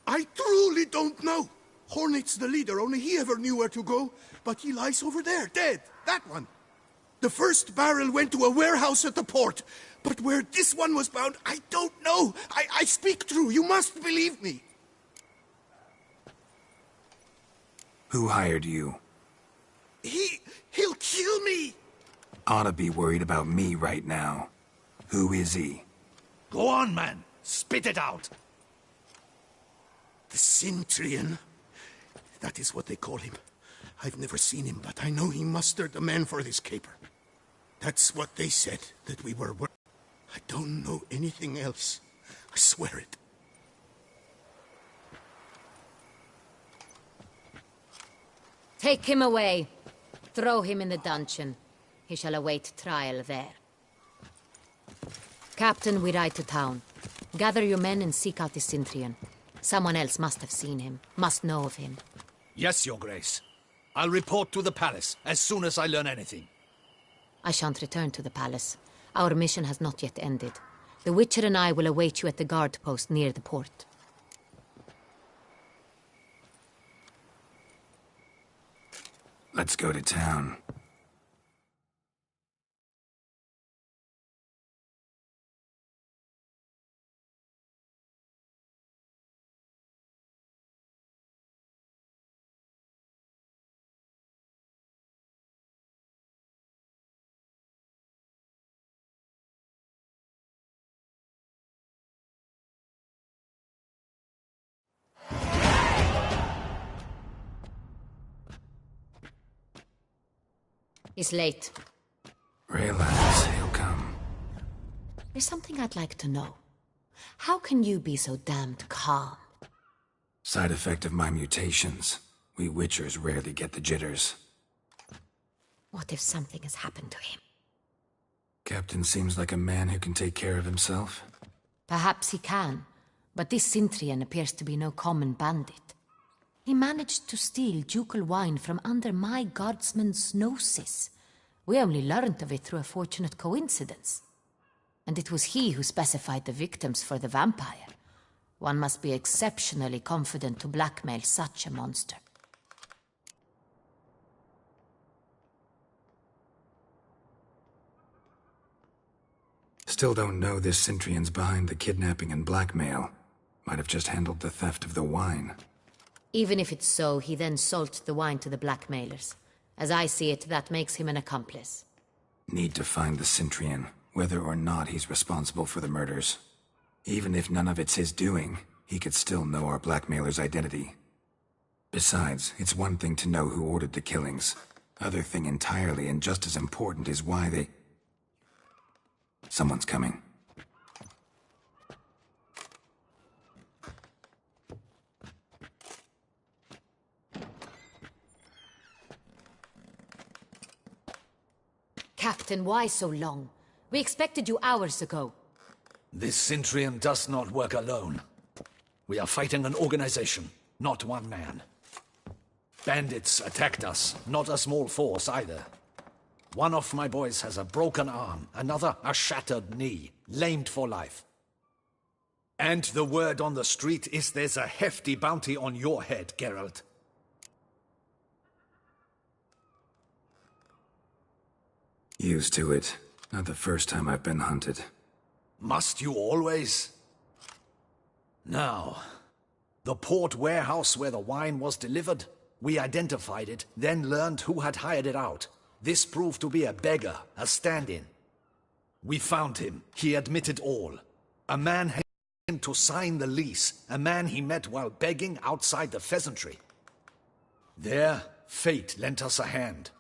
I truly don't know. Hornet's the leader, only he ever knew where to go. But he lies over there, dead. That one. The first barrel went to a warehouse at the port. But where this one was bound, I don't know. I speak true. You must believe me. Who hired you? He'll kill me. Ought to be worried about me right now. Who is he? Go on, man. Spit it out. The Cintrian. That is what they call him. I've never seen him, but I know he mustered the men for this caper. That's what they said, that we were... I don't know anything else. I swear it. Take him away. Throw him in the dungeon. He shall await trial there. Captain, we ride to town. Gather your men and seek out the Cintrian. Someone else must have seen him, must know of him. Yes, Your Grace. I'll report to the palace as soon as I learn anything. I shan't return to the palace. Our mission has not yet ended. The Witcher and I will await you at the guard post near the port. Let's go to town. He's late. Relax, he'll come. There's something I'd like to know. How can you be so damned calm? Side effect of my mutations. We Witchers rarely get the jitters. What if something has happened to him? Captain seems like a man who can take care of himself. Perhaps he can, but this Sintrian appears to be no common bandit. He managed to steal ducal wine from under my guardsman's noses. We only learned of it through a fortunate coincidence. And it was he who specified the victims for the vampire. One must be exceptionally confident to blackmail such a monster. Still don't know this Sintrian's behind the kidnapping and blackmail. Might have just handled the theft of the wine. Even if it's so, he then sold the wine to the blackmailers. As I see it, that makes him an accomplice. Need to find the Sintrian, whether or not he's responsible for the murders. Even if none of it's his doing, he could still know our blackmailer's identity. Besides, it's one thing to know who ordered the killings. Other thing entirely, and just as important, is why they... Someone's coming. Captain, why so long? We expected you hours ago. This Sintrian does not work alone. We are fighting an organization, not one man. Bandits attacked us, not a small force either. One of my boys has a broken arm, another a shattered knee, lamed for life. And the word on the street is there's a hefty bounty on your head, Geralt. Used to it. Not the first time I've been hunted. Must you always? Now, the port warehouse where the wine was delivered, we identified it, then learned who had hired it out. This proved to be a beggar, a stand-in. We found him. He admitted all. A man had him to sign the lease, a man he met while begging outside the pheasantry. There, fate lent us a hand.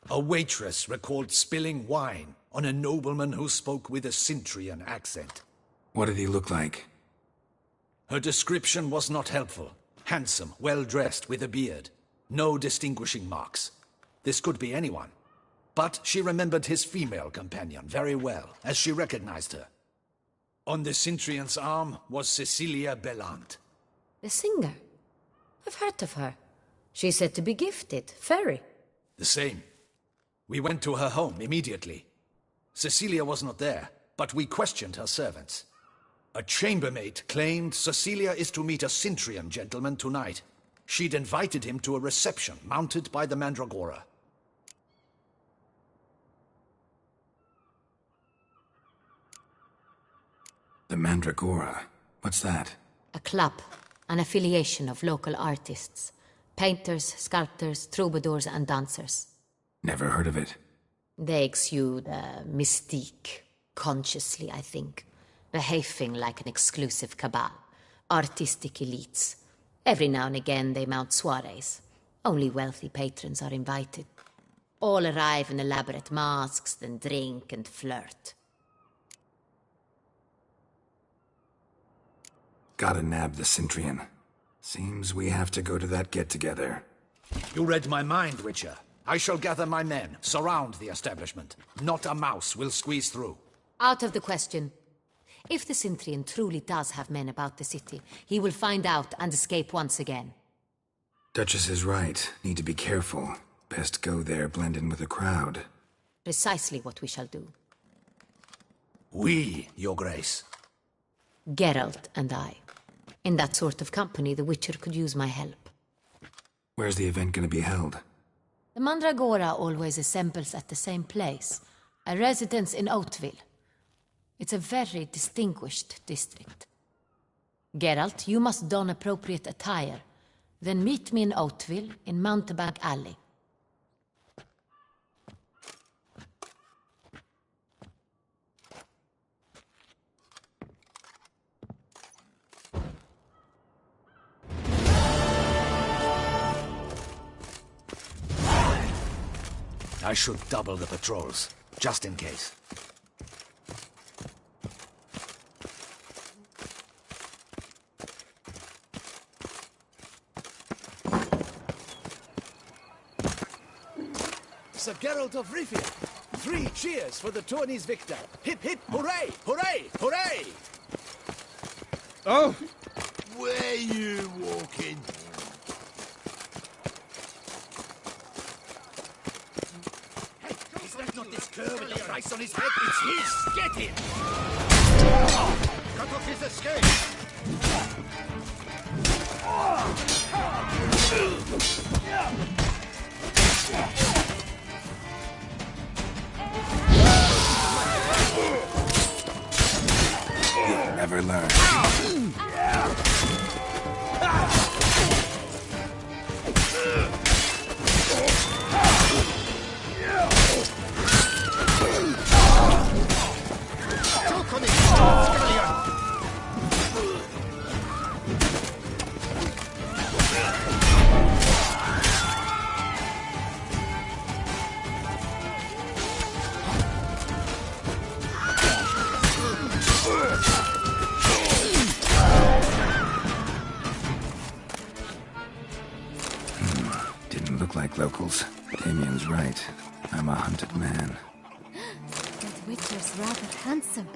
A waitress recalled spilling wine on a nobleman who spoke with a Sintrian accent. What did he look like? Her description was not helpful. Handsome, well-dressed, with a beard. No distinguishing marks. This could be anyone. But she remembered his female companion very well, as she recognized her. On the Sintrian's arm was Cecilia Bellant. The singer? I've heard of her. She's said to be gifted, fairy. The same. We went to her home immediately. Cecilia was not there, but we questioned her servants. A chambermaid claimed Cecilia is to meet a Sintrian gentleman tonight. She'd invited him to a reception mounted by the Mandragora. The Mandragora? What's that? A club, an affiliation of local artists. Painters, sculptors, troubadours and dancers. Never heard of it. They exude mystique, consciously, I think. Behaving like an exclusive cabal. Artistic elites. Every now and again they mount soirees. Only wealthy patrons are invited. All arrive in elaborate masks, then drink and flirt. Gotta nab the Sintrian. Seems we have to go to that get-together. You read my mind, Witcher. I shall gather my men, surround the establishment. Not a mouse will squeeze through. Out of the question. If the Sintrian truly does have men about the city, he will find out and escape once again. Duchess is right. Need to be careful. Best go there, blend in with the crowd. Precisely what we shall do. We, Your Grace. Geralt and I. In that sort of company, the Witcher could use my help. Where's the event gonna be held? The Mandragora always assembles at the same place, a residence in Oatville. It's a very distinguished district. Geralt, you must don appropriate attire. Then meet me in Oatville, in Mountebank Alley. I should double the patrols, just in case. Sir Geralt of Rivia. 3 cheers for the tourney's victor. Hip hip hooray! Hooray! Hooray! Oh! Where you walking? Hey, is that not this cur with the price on his head? It's his! Get him! Cut off his escape! You'll never learn. Didn't look like locals. Damien's right. I'm a hunted man. That Witcher's rather handsome.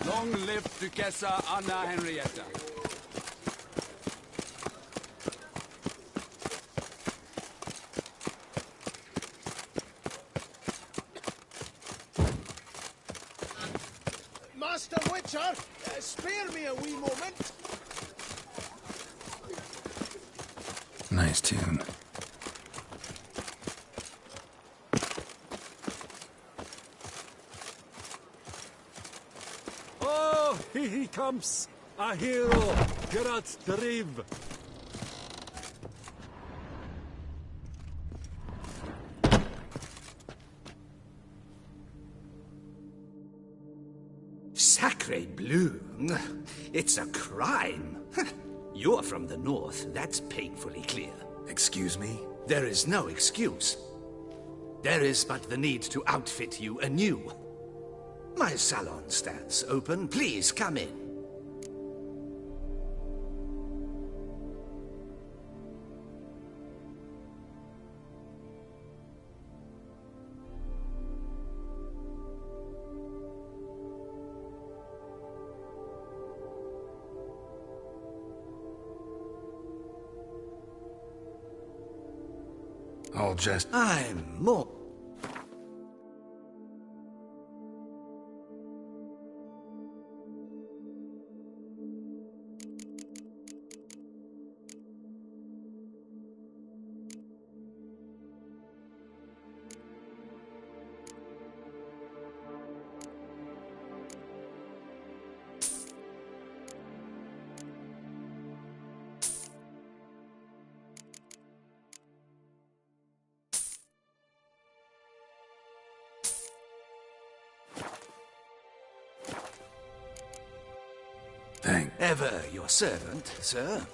Long live Duchessa Anna Henrietta. Master Witcher, spare me a wee moment. Nice tune. Oh, here he comes! A hero! Geralt the Riv! Sacre bleu! It's a crime. You're from the north, that's painfully clear. Excuse me? There is no excuse. There is but the need to outfit you anew. My salon stands open. Please come in. All just... I'm more... Thank... Ever your servant, sir.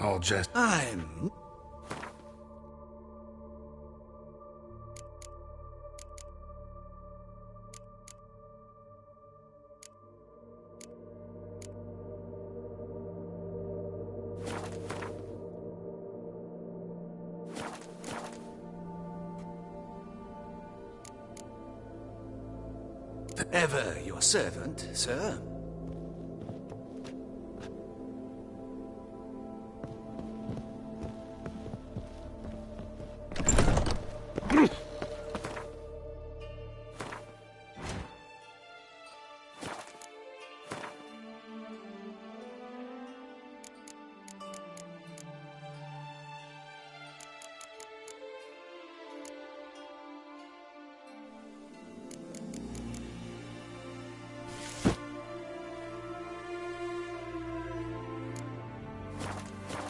All just... I'm... Ever your servant, sir.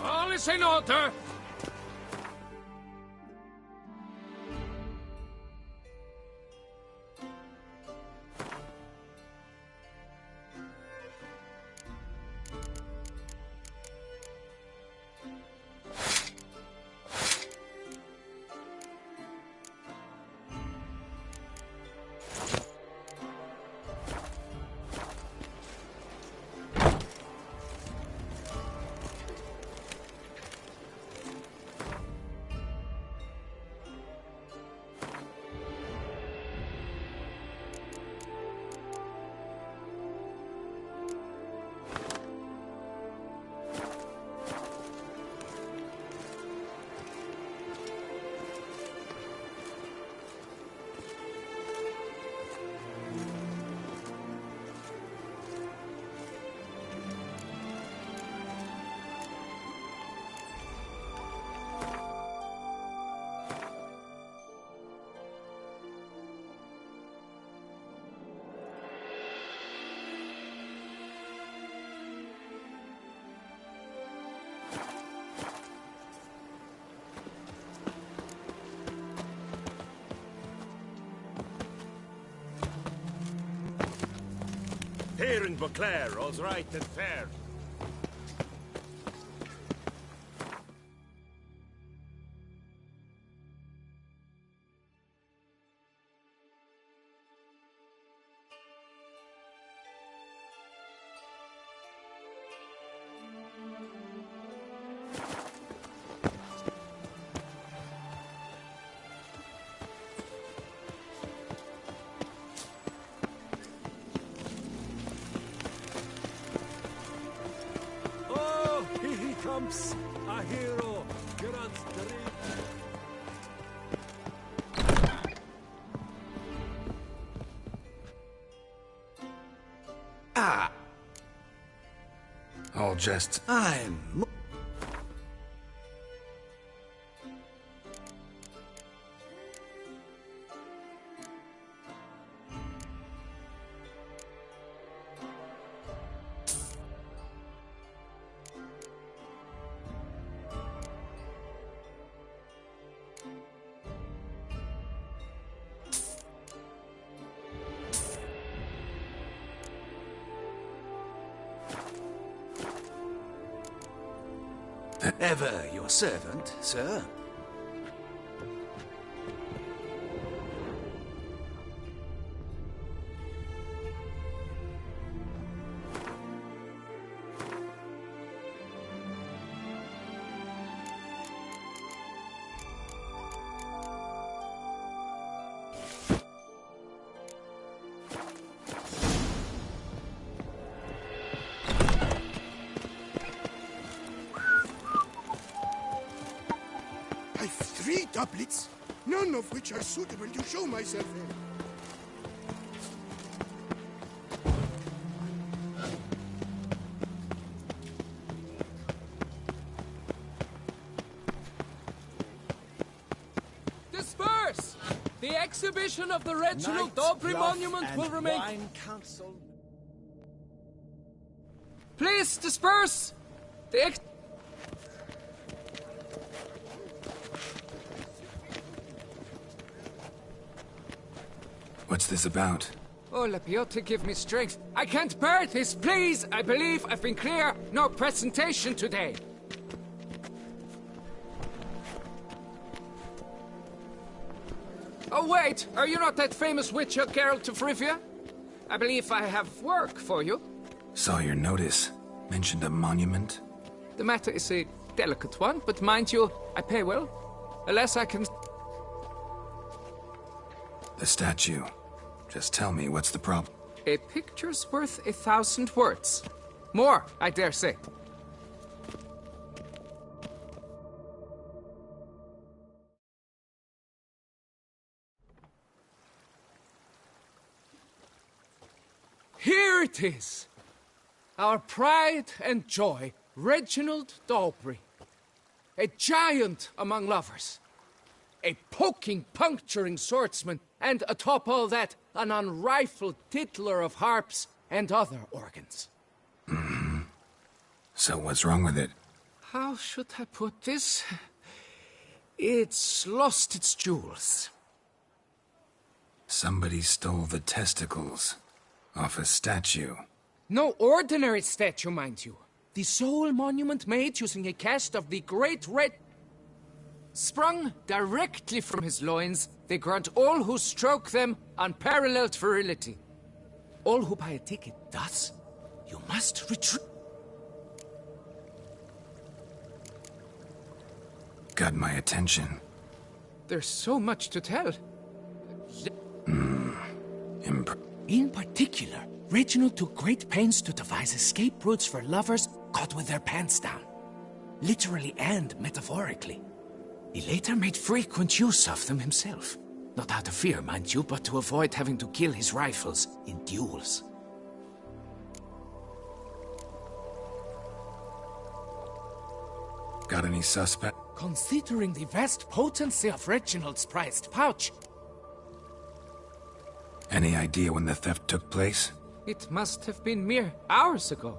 All is in order. Here in Beauclair, all's right and fair. A hero, Geralt the Ah, All just... I'm... Ever your servant, sir. I've 3 doublets, none of which are suitable to show myself in. Disperse! The exhibition of the Reginald Dobry monument will remain... Please, disperse! What's this about? Oh, Lapiota, give me strength. I can't bear this, please! I believe I've been clear. No presentation today. Oh, wait! Are you not that famous witcher, Geralt of Rivia? I believe I have work for you. Saw your notice. Mentioned a monument? The matter is a delicate one, but mind you, I pay well. Unless I can... The statue. Just tell me, what's the problem? A picture's worth 1,000 words. More, I dare say. Here it is! Our pride and joy, Reginald Dobry. A giant among lovers. A poking, puncturing swordsman, and atop all that, an unrifled tittler of harps and other organs. So what's wrong with it? How should I put this? It's lost its jewels. Somebody stole the testicles off a statue. No ordinary statue, mind you. The sole monument made using a cast of the great red... Sprung directly from his loins, they grant all who stroke them unparalleled virility. All who buy a ticket thus, you must retreat. Got my attention. There's so much to tell. In particular, Reginald took great pains to devise escape routes for lovers caught with their pants down. Literally and metaphorically. He later made frequent use of them himself. Not out of fear, mind you, but to avoid having to kill his rivals in duels. Got any suspect? Considering the vast potency of Reginald's prized pouch, Any idea when the theft took place? it must have been mere hours ago.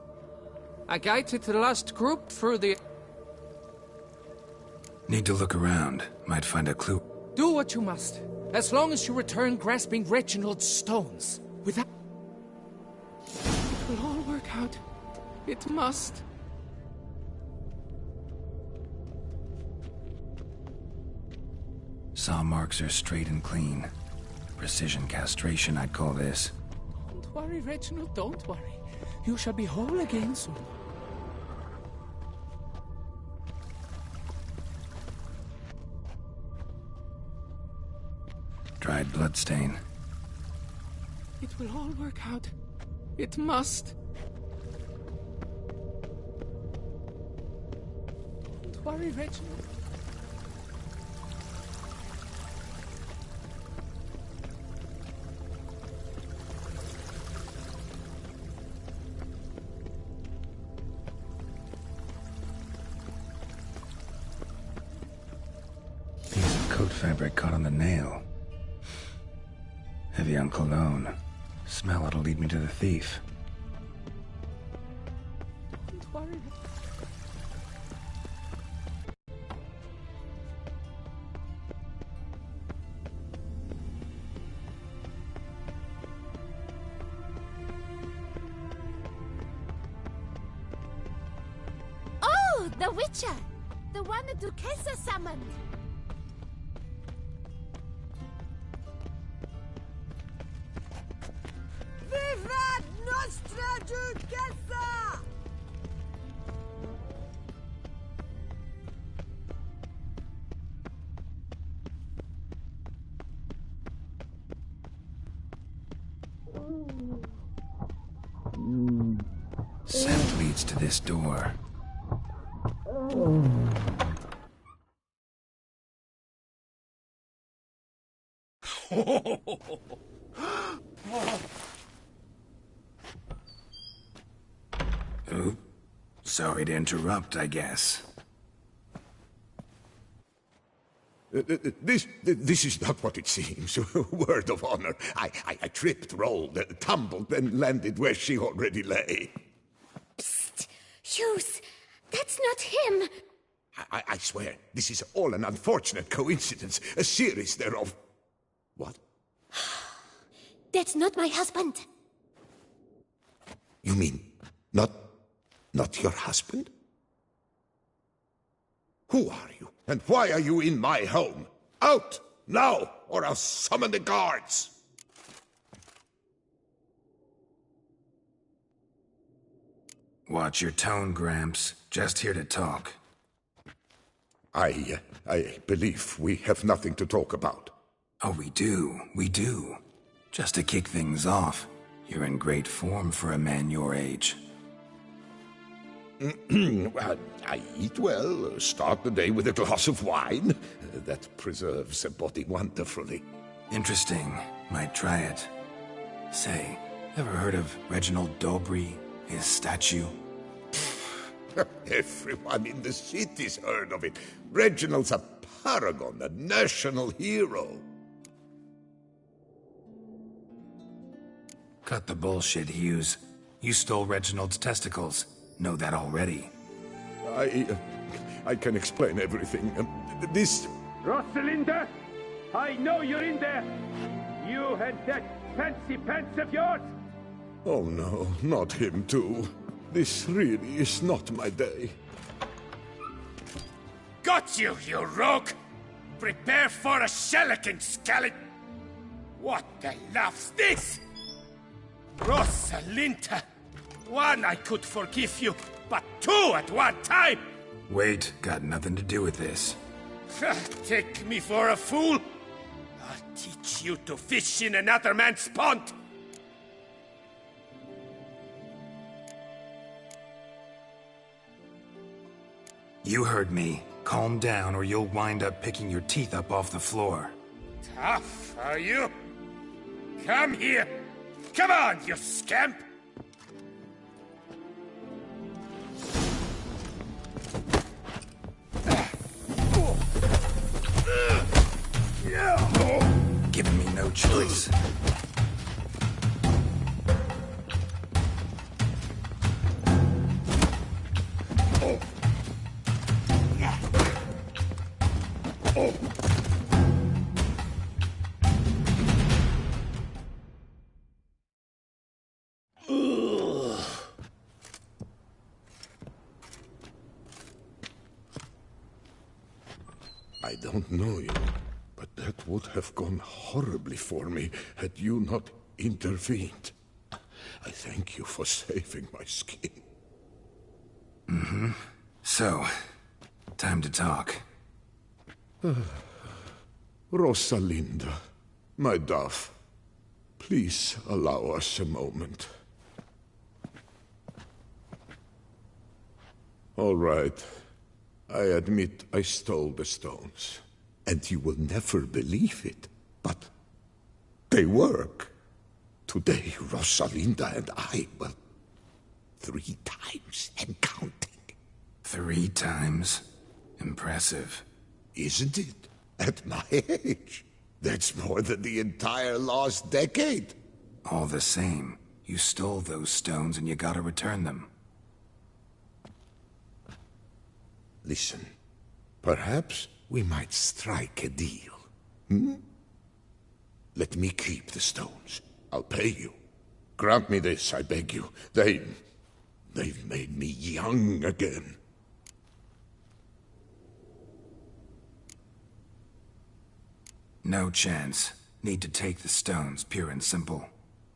I guided the last group through the... Need to look around. Might find a clue. Do what you must, as long as you return grasping Reginald's stones. Without... will all work out. It must. Saw marks are straight and clean. Precision castration, I'd call this. Don't worry, Reginald, don't worry. You shall be whole again soon. Dried bloodstain. It will all work out. It must. Don't worry, Reginald. Piece of coat fabric caught on the nail. Heavy on cologne. Smell it'll lead me to the thief. Don't worry. Oh, the Witcher! The one that Duquesa summoned! Vivat Nostra Duquesa! Scent leads to this door. Oh, sorry to interrupt, I guess. This is not what it seems. Word of honor. I tripped, rolled, tumbled, then landed where she already lay. Psst! Hughes! That's not him! I swear, this is all an unfortunate coincidence, a series thereof. What? That's not my husband! You mean, not your husband? Who are you, and why are you in my home? Out, now, or I'll summon the guards! Watch your tone, Gramps. Just here to talk. I believe we have nothing to talk about. Oh, we do. Just to kick things off, you're in great form for a man your age. I eat well, start the day with a glass of wine. That preserves a body wonderfully. Interesting. Might try it. Say, ever heard of Reginald Dobry, his statue? Everyone in the city's heard of it. Reginald's a paragon, a national hero. Cut the bullshit, Hughes. You stole Reginald's testicles. Know that already. I can explain everything. This... Rosalinda! I know you're in there! You and that fancy pants of yours! Oh no, not him too. This really is not my day. Got you, you rogue! Prepare for a shellacking, scallop! What the laugh's this? Rosalinda! One, I could forgive you, but two at one time! Wait, got nothing to do with this. Take me for a fool? I'll teach you to fish in another man's pond! You heard me. Calm down or you'll wind up picking your teeth up off the floor. Tough, are you? Come here! Come on, you scamp! Giving me no choice. But that would have gone horribly for me had you not intervened. I thank you for saving my skin. Mm-hmm. So, time to talk. Rosalinda, my dove, please allow us a moment. All right. I admit I stole the stones. And you will never believe it, but they work. Today, Rosalinda and I, well, 3 times and counting. 3 times? Impressive. Isn't it? At my age. That's more than the entire last decade. All the same, you stole those stones and you gotta return them. Listen, perhaps we might strike a deal. Hmm? Let me keep the stones. I'll pay you. Grant me this, I beg you. They've made me young again. No chance. Need to take the stones, pure and simple.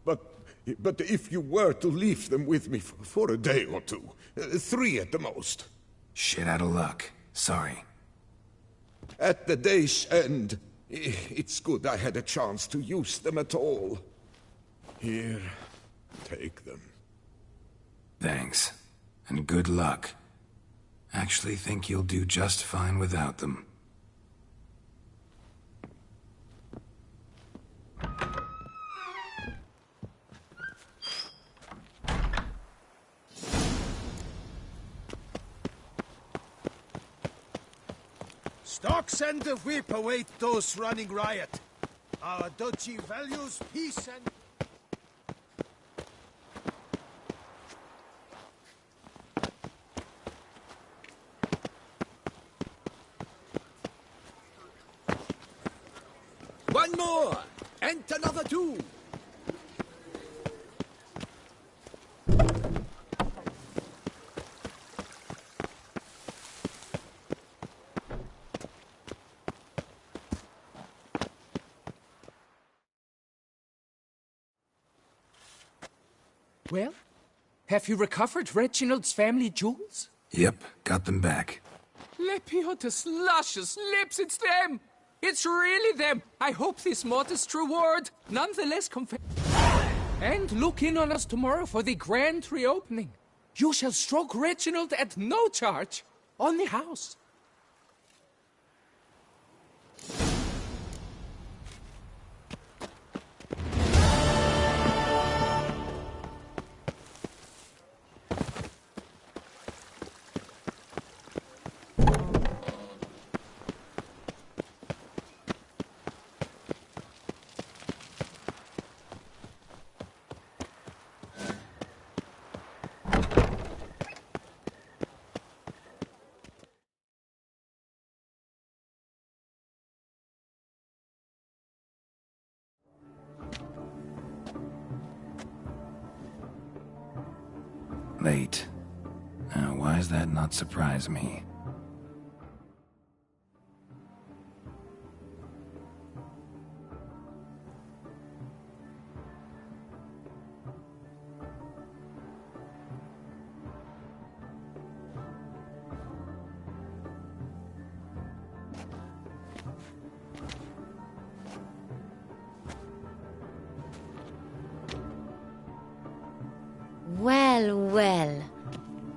But if you were to leave them with me for a day or 2, 3 at the most. Shit out of luck. Sorry. At the day's end, it's good I had a chance to use them at all. Here, take them. Thanks. And good luck. Actually think you'll do just fine without them. Stocks and the whip await those running riot. Our duchy values peace and... One more! And another 2! Well, have you recovered Reginald's family jewels? Yep, got them back. Lepiotus, luscious lips, it's them! It's really them! I hope this modest reward nonetheless And look in on us tomorrow for the grand reopening. You shall stroke Reginald at no charge on the house. Late. Why does that not surprise me? Well, well.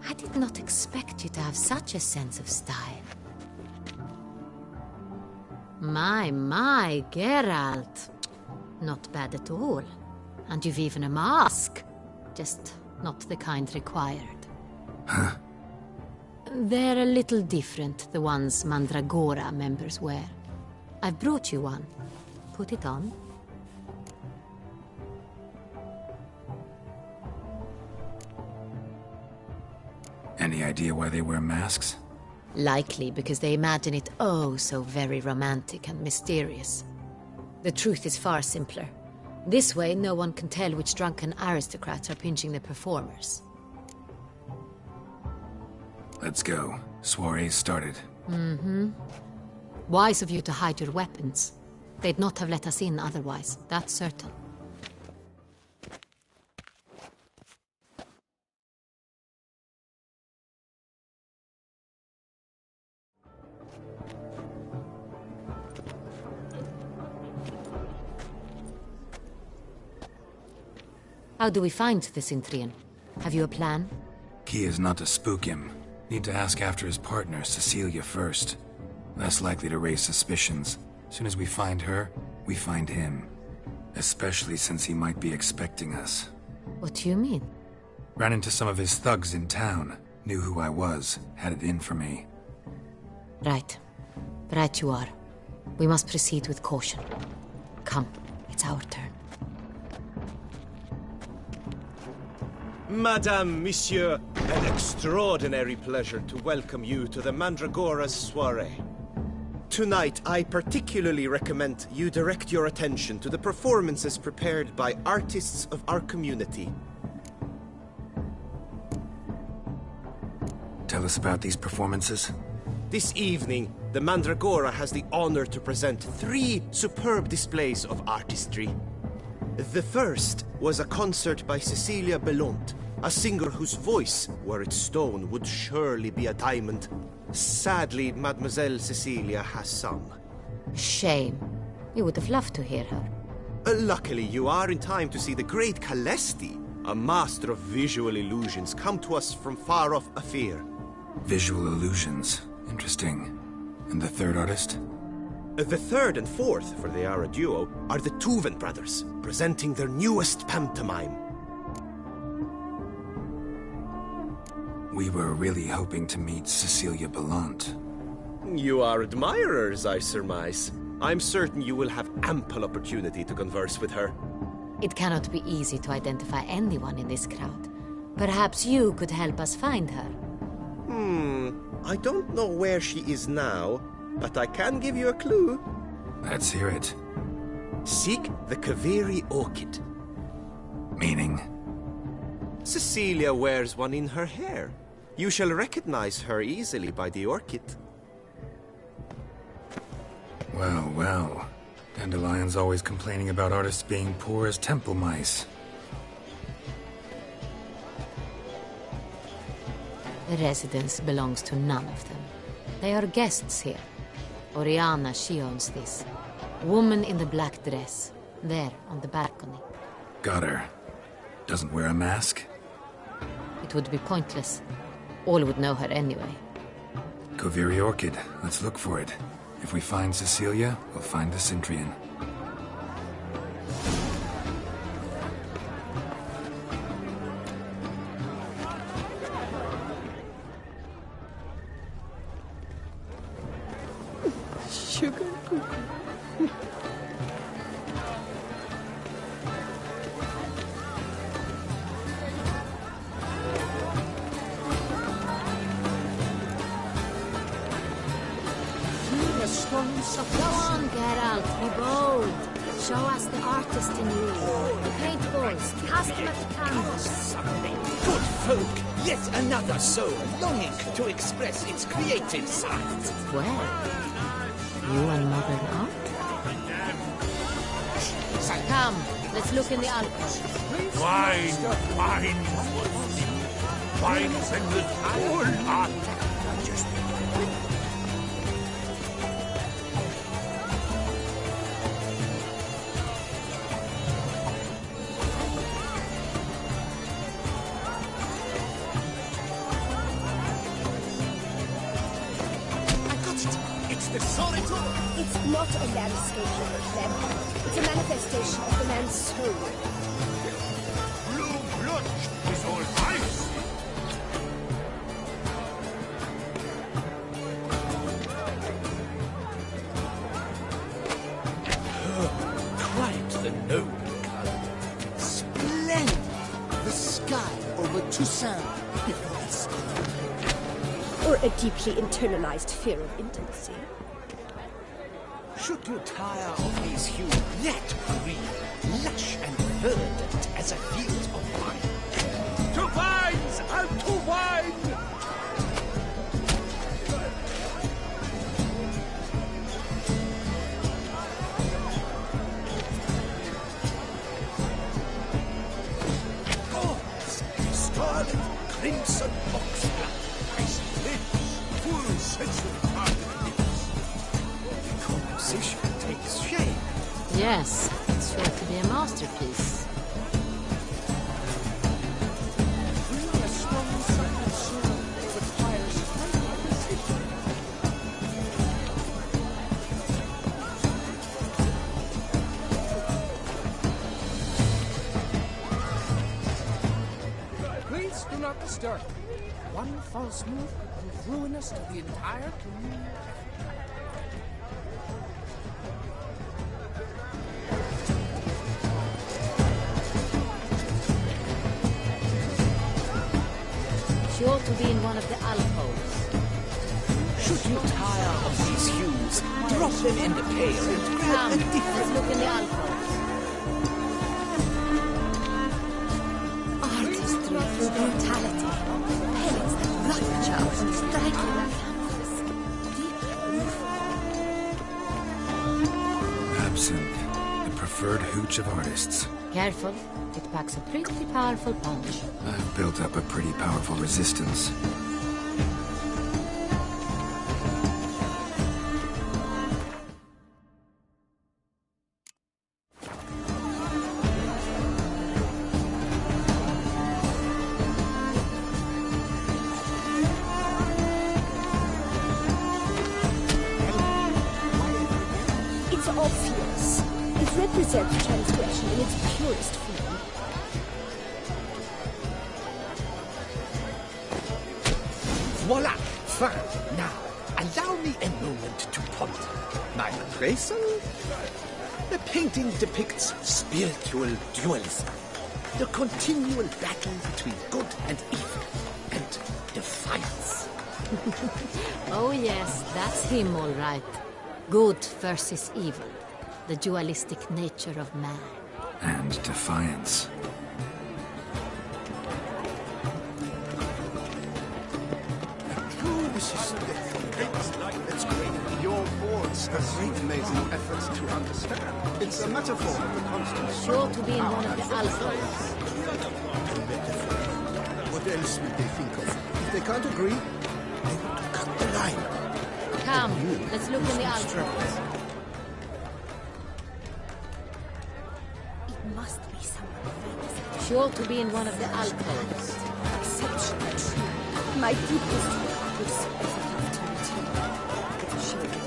I did not expect you to have such a sense of style. My, Geralt. Not bad at all. And you've even a mask. Just not the kind required. Huh? They're a little different, the ones Mandragora members wear. I've brought you one. Put it on. Any idea why they wear masks? Likely because they imagine it oh so very romantic and mysterious. The truth is far simpler. This way, no one can tell which drunken aristocrats are pinching the performers. Let's go. Soiree's started. Mm-hmm. Wise of you to hide your weapons. They'd not have let us in otherwise, that's certain. How do we find the Cintrian? Have you a plan? Key is not to spook him. Need to ask after his partner, Cecilia, first. Less likely to raise suspicions. Soon as we find her, we find him. Especially since he might be expecting us. What do you mean? Ran into some of his thugs in town. Knew who I was. Had it in for me. Right. Right you are. We must proceed with caution. Come, it's our turn. Madame, Monsieur, an extraordinary pleasure to welcome you to the Mandragora's soirée. Tonight, I particularly recommend you direct your attention to the performances prepared by artists of our community. Tell us about these performances. This evening, the Mandragora has the honor to present 3 superb displays of artistry. The first was a concert by Cecilia Belont, a singer whose voice, were it stone, would surely be a diamond. Sadly, Mademoiselle Cecilia has sung. Shame. We would have loved to hear her. Luckily, you are in time to see the great Calesti, a master of visual illusions, come to us from far off Afir. Visual illusions. Interesting. And the third artist? The third and fourth, for they are a duo, are the Tuven brothers, presenting their newest pantomime. We were really hoping to meet Cecilia Bellant. You are admirers, I surmise. I'm certain you will have ample opportunity to converse with her. It cannot be easy to identify anyone in this crowd. Perhaps you could help us find her. I don't know where she is now, but I can give you a clue. Let's hear it. Seek the Kaveri orchid. Meaning? Cecilia wears one in her hair. You shall recognize her easily by the orchid. Well, well. Dandelion's always complaining about artists being poor as temple mice. The residence belongs to none of them. They are guests here. Oriana, she owns this. Woman in the black dress. There, on the balcony. Got her. Doesn't wear a mask? It would be pointless. All would know her anyway. Kaveri Orchid. Let's look for it. If we find Cecilia, we'll find the Cintrian. Sugar cookie. Go on, Geralt, be bold. Show us the artist in you. The great voice, cast him at the canvas. Good folk, yet another soul longing to express its creative side. Well, you and modern art? Come, let's look in the alcove. Wine, wine, wine vendeth all art. It's not a landscape, Clem. It's a manifestation of the man's soul. Blue blood is all I see. Quite the noble color. Splendid! The sky over Toussaint before us. Or a deeply internalized fear of intimacy. Should you tire of these hues, let green, lush and verdant as a field of wine. To vines and to wine! crimson oxblood. I split full sense of target. The composition takes shape. Yes, it's sure to be a masterpiece. Please do not disturb. One false move could prove ruinous to the entire community. Sure to be in one of the alcoves. Should you tire of these hues, drop them in the pail and grab a different... Let's look in the alcoves. Artistry through brutality. Pellets that rupture and strike you like hammers. Absinthe, the preferred hooch of artists. Careful, it packs a pretty powerful punch. I've built up a pretty powerful resistance. It's obvious. It represents transgression in its purest form. Voila! Fine. Now, allow me a moment to ponder. My appraisal? The painting depicts spiritual dualism. The continual battle between good and evil. And defiance. Oh yes, that's him all right. Good versus evil. The dualistic nature of man. And defiance. It's great. Your boards have great amazing efforts to understand. It's a metaphor of the constant. Sure to be in one of the alcoves. What else would they think of? If they can't agree, they want to cut the line. Come, let's look in the alcoves. It must be someone famous. Sure to be in one of the alcoves. Exceptionally true. My deepest regret is enough to return. It's a shame.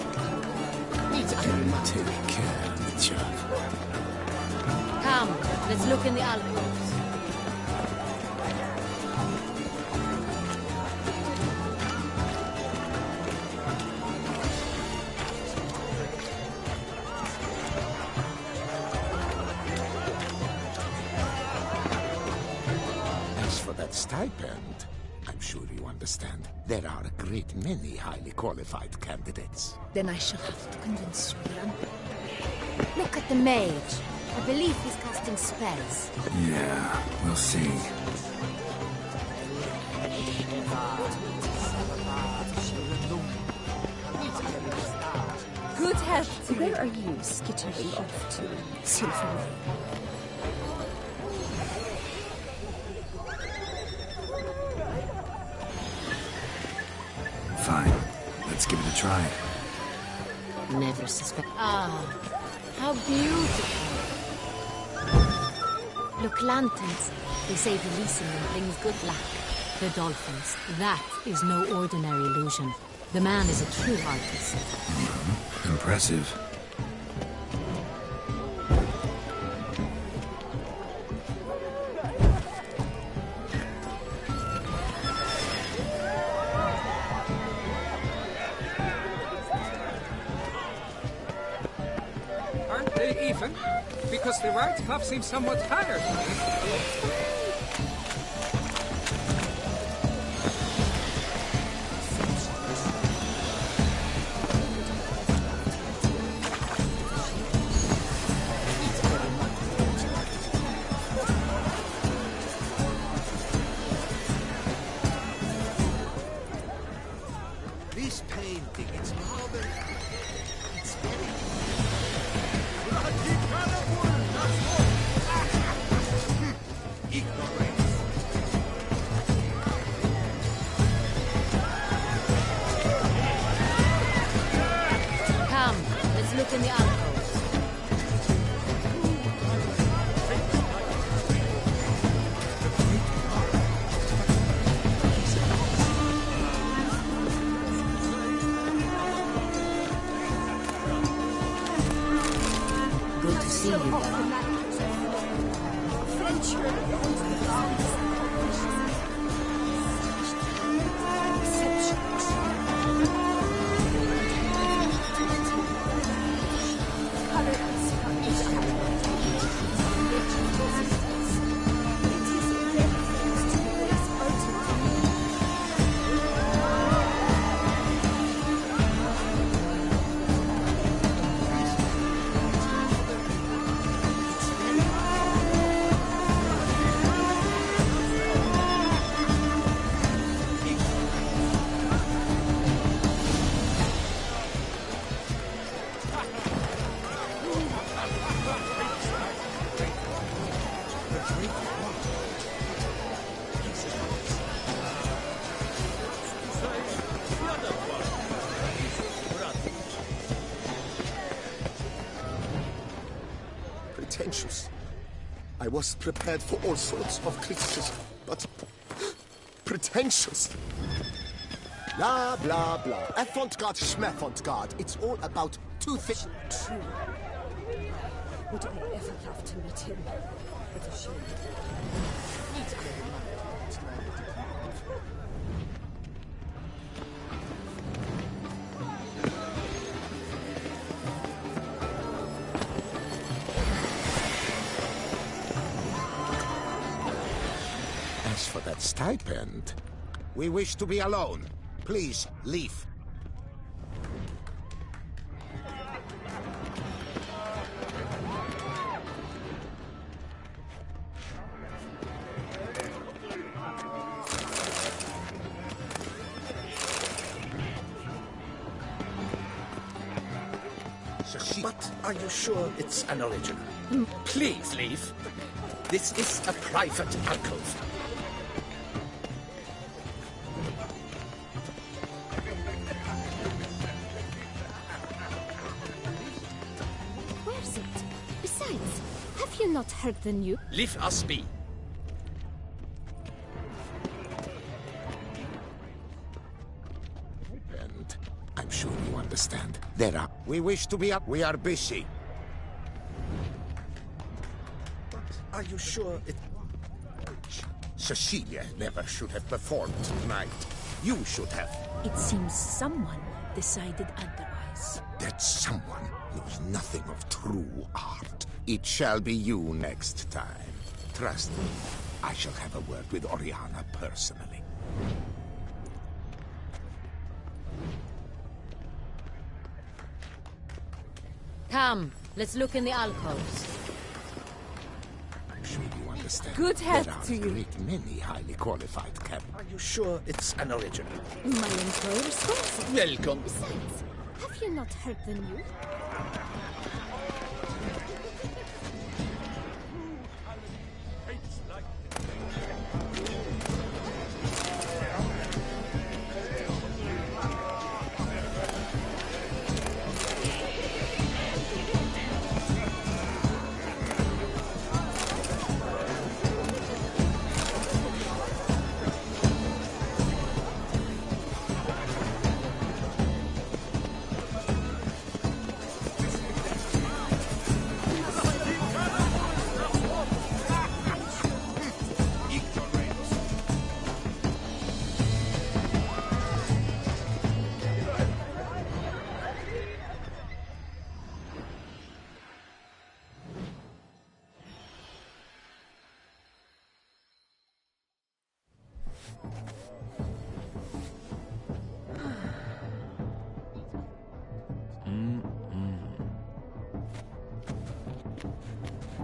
Take care, Mitya. Come, let's look in the alcoves. As for that stipend, I'm sure you understand. There are a great many highly qualified candidates. Then I shall have to convince you. Look at the mage. I believe he's casting spells. Yeah, we'll see. Good health. Where are you skittering off to, Silver? Fine. Let's give it a try. Never suspect. Ah, how beautiful. Look, lanterns. They say releasing them brings good luck. The dolphins. That is no ordinary illusion. The man is a true artist. Impressive. Aren't they even? Because the right half seems somewhat tired. This painting, it's marble. It's very... see you. Pretentious. I was prepared for all sorts of criticism, but pretentious. Blah, blah, blah. Avant-garde, schmeffant-garde. It's all about two things. True. Would I ever love to meet him? What a shame. As for that stipend, we wish to be alone. Please, leave. But are you sure it's an original? Please leave. This is a private alcove. Where's it? Besides, have you not heard the news? Leave us be. And I'm sure you understand. There are... We wish to be up. We are busy. Are you sure it... Cecilia never should have performed tonight. You should have. It seems someone decided otherwise. That someone knows nothing of true art. It shall be you next time. Trust me, I shall have a word with Oriana personally. Come, let's look in the alcoves. I'm sure you understand. Good health there are to you. a great many highly qualified captains. Are you sure it's an original? My employer is responsible. Welcome. Besides, have you not heard the news?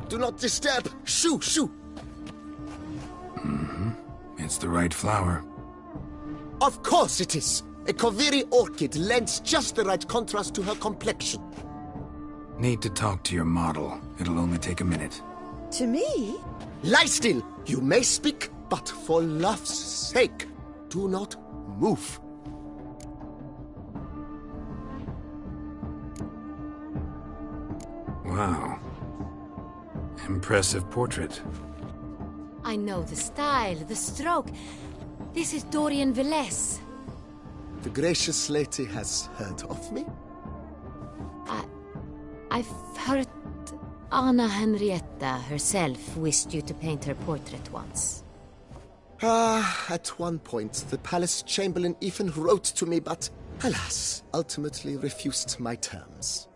Do not disturb! Shoo, shoo! It's the right flower. Of course it is! A Koviri orchid lends just the right contrast to her complexion. Need to talk to your model. It'll only take a minute. To me? Lie still! You may speak, but for love's sake, do not move. Wow. Impressive portrait. I know the style, the stroke. This is Dorian Velez. The gracious lady has heard of me? I've heard Anna Henrietta herself wished you to paint her portrait once. At one point, the palace chamberlain even wrote to me, but, alas, ultimately refused my terms.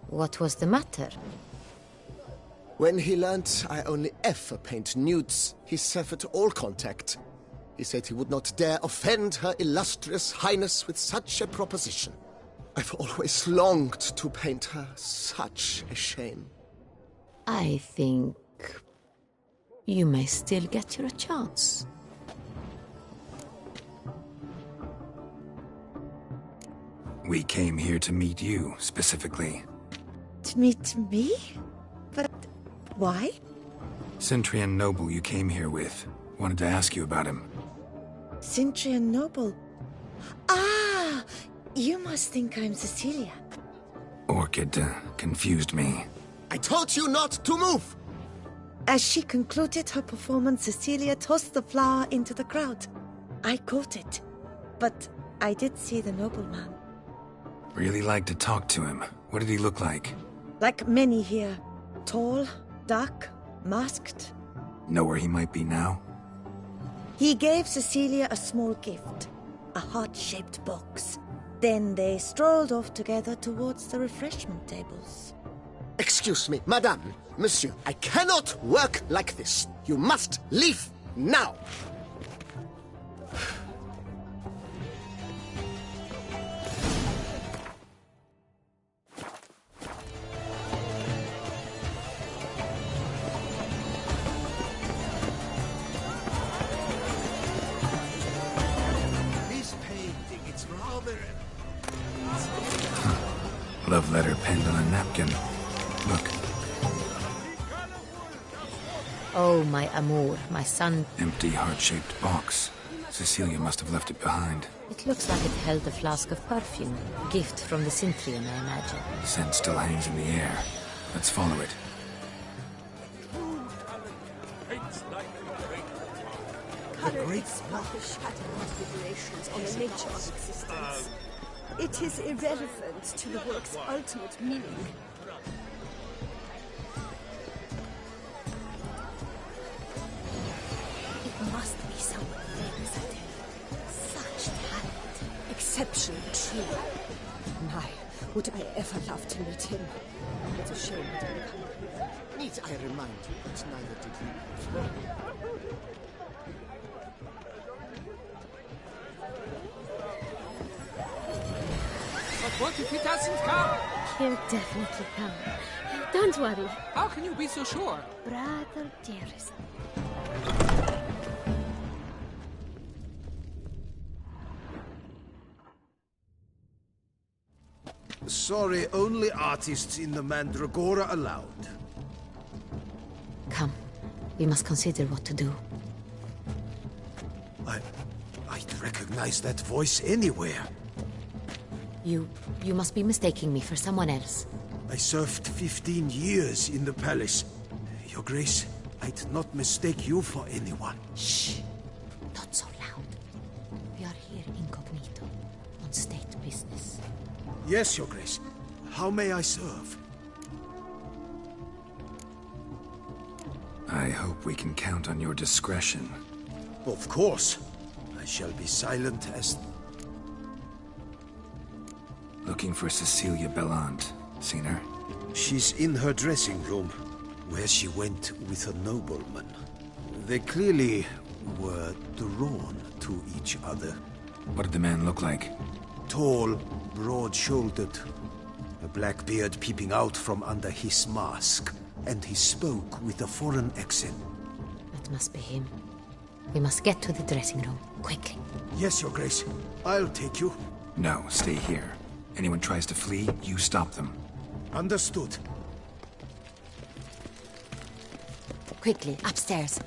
What was the matter? When he learned I only ever paint nudes, he severed all contact. He said he would not dare offend her illustrious highness with such a proposition. I've always longed to paint her. Such a shame. I think you may still get your chance. We came here to meet you, specifically. To meet me? But why? Centrian noble you came here with. Wanted to ask you about him. Centrian noble. Ah! You must think I'm Cecilia. Orchid confused me. I told you not to move! As she concluded her performance, Cecilia tossed the flower into the crowd. I caught it, but I did see the nobleman. Really like to talk to him. What did he look like? Like many here. Tall, dark, masked. Know where he might be now? He gave Cecilia a small gift, a heart-shaped box. Then they strolled off together towards the refreshment tables. Excuse me, madame, monsieur, I cannot work like this. You must leave now. This painting, it's rather... Love letter penned on a napkin. Look. Oh, my amour, my son. Empty, heart-shaped box. Cecilia must have left it behind. It looks like it held a flask of perfume. Gift from the Cintrian, I imagine. Scent still hangs in the air. Let's follow it. Color explores the shadow configurations on the nature of existence. It is irrelevant to the work's ultimate meaning. It must be someone famous out there. Such talent. Exceptionally true. My, would I ever love to meet him? It's a shame it didn't come. Need I remind you that neither did he. But what if he doesn't come? He'll definitely come. Don't worry. How can you be so sure? Brother dearest. Sorry, only artists in the Mandragora allowed. Come. We must consider what to do. I'd recognize that voice anywhere. You must be mistaking me for someone else. I served 15 years in the palace. Your Grace, I'd not mistake you for anyone. Shh. Not so loud. We are here incognito, on state business. Yes, Your Grace. How may I serve? I hope we can count on your discretion. Of course. I shall be silent as... Looking for Cecilia Bellant. Seen her? She's in her dressing room, where she went with a nobleman. They clearly were drawn to each other. What did the man look like? Tall, broad-shouldered, a black beard peeping out from under his mask, and he spoke with a foreign accent. That must be him. We must get to the dressing room, quickly. Yes, Your Grace. I'll take you. No, stay here. Anyone tries to flee, you stop them. Understood. Quickly, upstairs.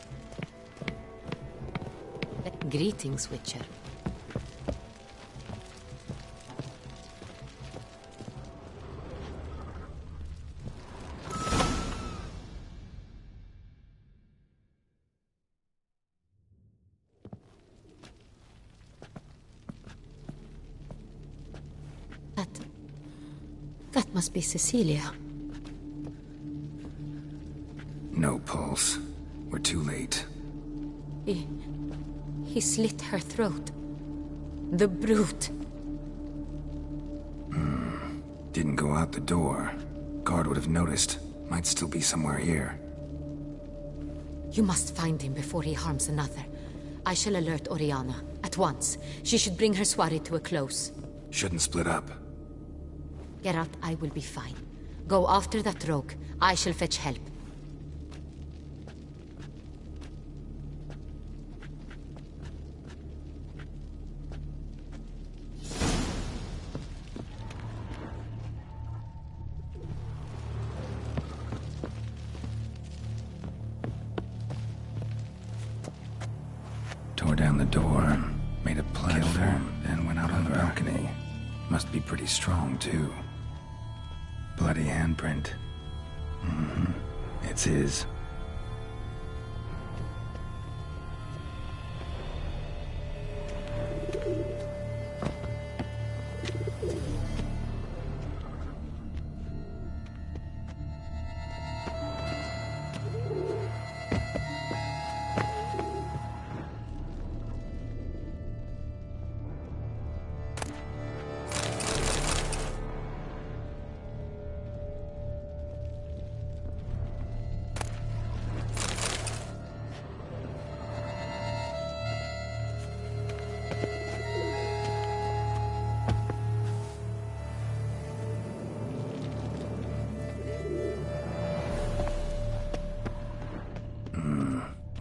Greetings, Witcher. That must be Cecilia. No pulse. We're too late. He slit her throat. The brute. Didn't go out the door. Guard would have noticed. Might still be somewhere here. You must find him before he harms another. I shall alert Oriana. At once. She should bring her soirée to a close. Shouldn't split up. Geralt, I will be fine. Go after that rogue. I shall fetch help. Tore down the door, made a platform, then went out on the balcony. Must be pretty strong, too. Bloody handprint. It's his.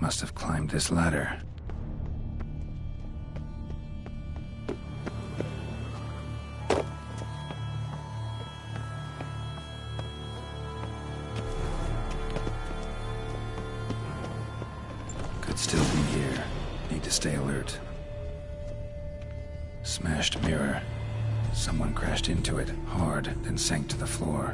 Must have climbed this ladder. Could still be here. Need to stay alert. Smashed mirror. Someone crashed into it, hard, then sank to the floor.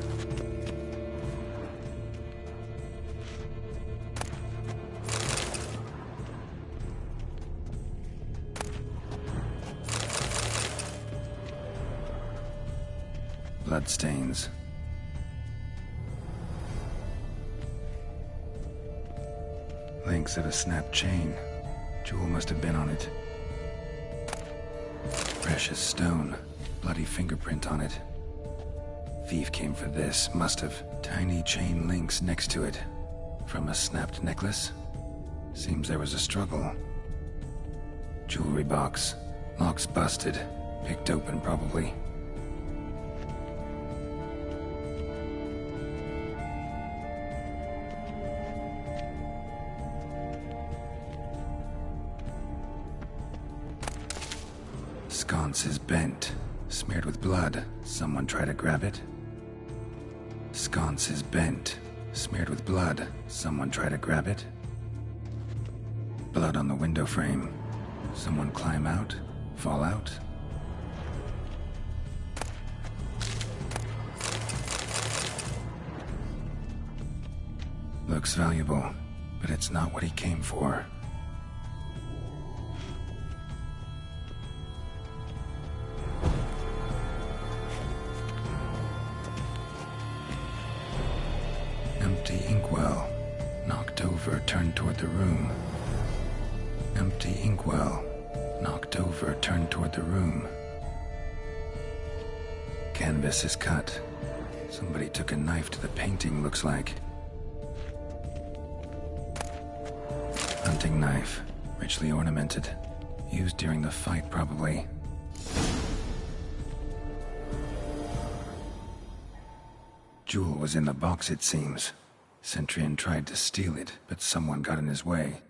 Bloodstains. Links of a snapped chain. Jewel must have been on it. Precious stone. Bloody fingerprint on it. Thief came for this, must have. Tiny chain links next to it. From a snapped necklace? Seems there was a struggle. Jewelry box. Lock's busted. Picked open, probably. Sconce is bent, smeared with blood. Someone try to grab it? Sconce is bent, smeared with blood. Someone try to grab it? Blood on the window frame. Someone climb out? Fall out? Looks valuable, but it's not what he came for. Empty inkwell. Knocked over, turned toward the room. Empty inkwell. Knocked over, turned toward the room. Canvas is cut. Somebody took a knife to the painting, looks like. Hunting knife. Richly ornamented. Used during the fight, probably. Jewel was in the box, it seems. Centurion tried to steal it, but someone got in his way.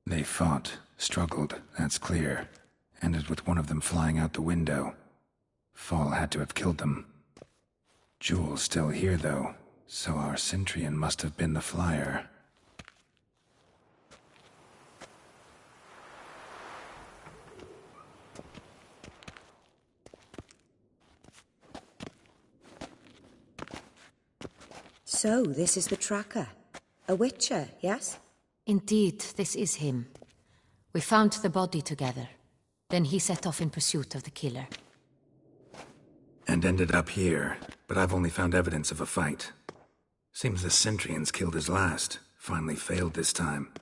They fought, struggled, that's clear. Ended with one of them flying out the window. Fall had to have killed them. Jewel's still here, though, so our Centurion must have been the flyer. So, this is the tracker. A witcher, yes? Indeed, this is him. We found the body together. Then he set off in pursuit of the killer. And ended up here. but I've only found evidence of a fight. Seems the Centrians killed his last. Finally failed this time.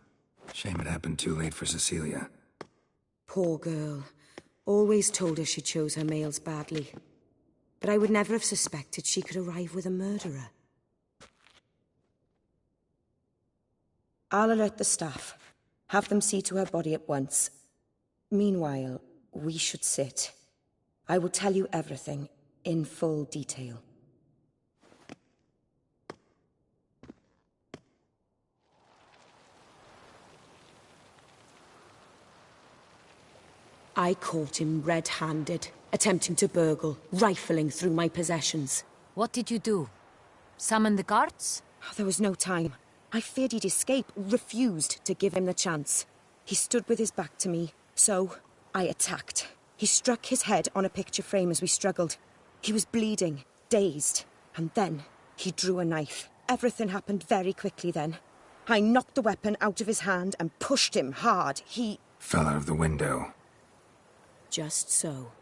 Shame it happened too late for Cecilia. Poor girl. Always told her she chose her males badly. But I would never have suspected she could arrive with a murderer. I'll alert the staff. Have them see to her body at once. Meanwhile, we should sit. I will tell you everything, in full detail. I caught him red-handed, attempting to burgle, rifling through my possessions. What did you do? Summon the guards? There was no time. I feared he'd escape, refused to give him the chance. He stood with his back to me, so I attacked. He struck his head on a picture frame as we struggled. He was bleeding, dazed, and then he drew a knife. Everything happened very quickly then. I knocked the weapon out of his hand and pushed him hard. He fell out of the window. Just so.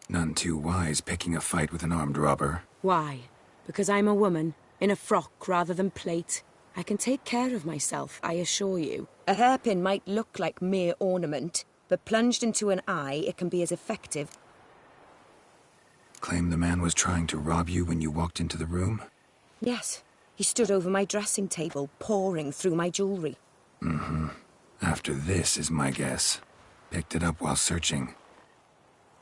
None too wise picking a fight with an armed robber. Why? Because I'm a woman, in a frock rather than plate. I can take care of myself, I assure you. A hairpin might look like mere ornament, but plunged into an eye, it can be as effective. Claim the man was trying to rob you when you walked into the room? Yes. He stood over my dressing table, pouring through my jewelry. Mm-hmm. After this is my guess. Picked it up while searching.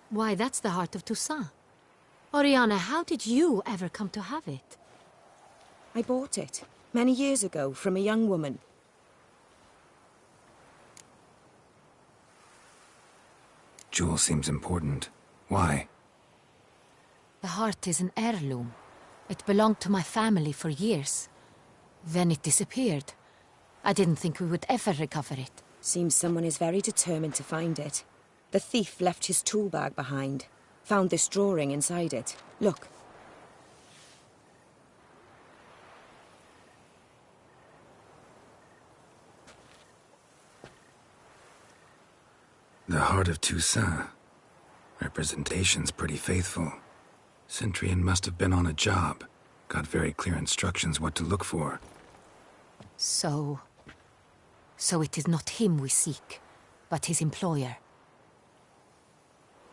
Why, that's the heart of Toussaint. Oriana, how did you ever come to have it? I bought it, many years ago, from a young woman. Jewel seems important. Why? The heart is an heirloom. It belonged to my family for years. Then it disappeared. I didn't think we would ever recover it. Seems someone is very determined to find it. The thief left his tool bag behind. Found this drawing inside it. Look. The heart of Toussaint. Representation's pretty faithful. Centrian must have been on a job. Got very clear instructions what to look for. So it is not him we seek, but his employer.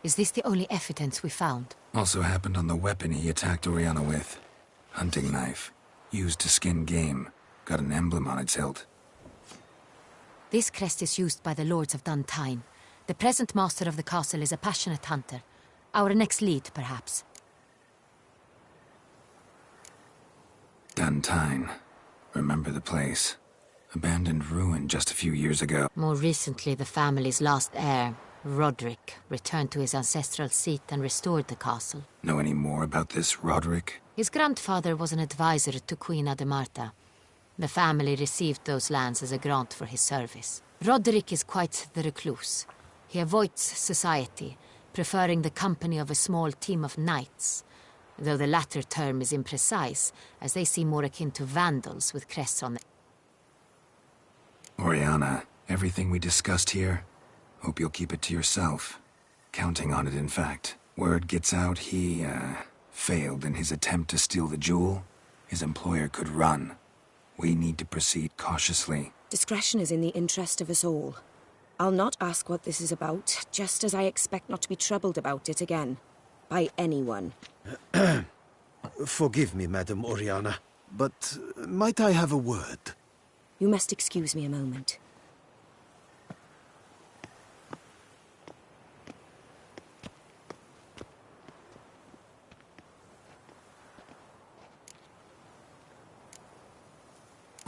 Is this the only evidence we found? Also happened on the weapon he attacked Oriana with. Hunting knife. Used to skin game. Got an emblem on its hilt. This crest is used by the Lords of Duntine. The present master of the castle is a passionate hunter. Our next lead, perhaps. Duntine. Remember the place. Abandoned ruin just a few years ago. More recently, the family's last heir, Roderick, returned to his ancestral seat and restored the castle. Know any more about this Roderick? His grandfather was an advisor to Queen Ademarta. The family received those lands as a grant for his service. Roderick is quite the recluse. He avoids society, preferring the company of a small team of knights, though the latter term is imprecise, as they seem more akin to vandals with crests on them. Oriana, everything we discussed here, hope you'll keep it to yourself. Counting on it, in fact. Word gets out he, failed in his attempt to steal the jewel. His employer could run. We need to proceed cautiously. Discretion is in the interest of us all. I'll not ask what this is about, just as I expect not to be troubled about it again. By anyone. Forgive me, Madam Oriana, but might I have a word? You must excuse me a moment.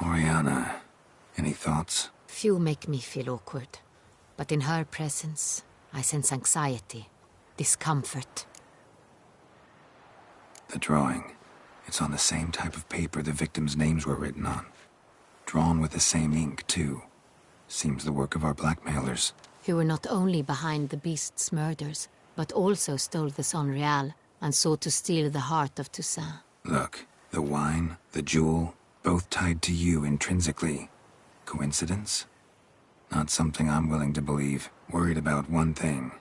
Oriana, any thoughts? Few make me feel awkward, but in her presence, I sense anxiety, discomfort. The drawing. It's on the same type of paper the victims' names were written on. Drawn with the same ink, too. Seems the work of our blackmailers. Who were not only behind the beast's murders, but also stole the Sonreal and sought to steal the heart of Toussaint. Look, the wine, the jewel, both tied to you intrinsically. Coincidence? Not something I'm willing to believe. Worried about one thing.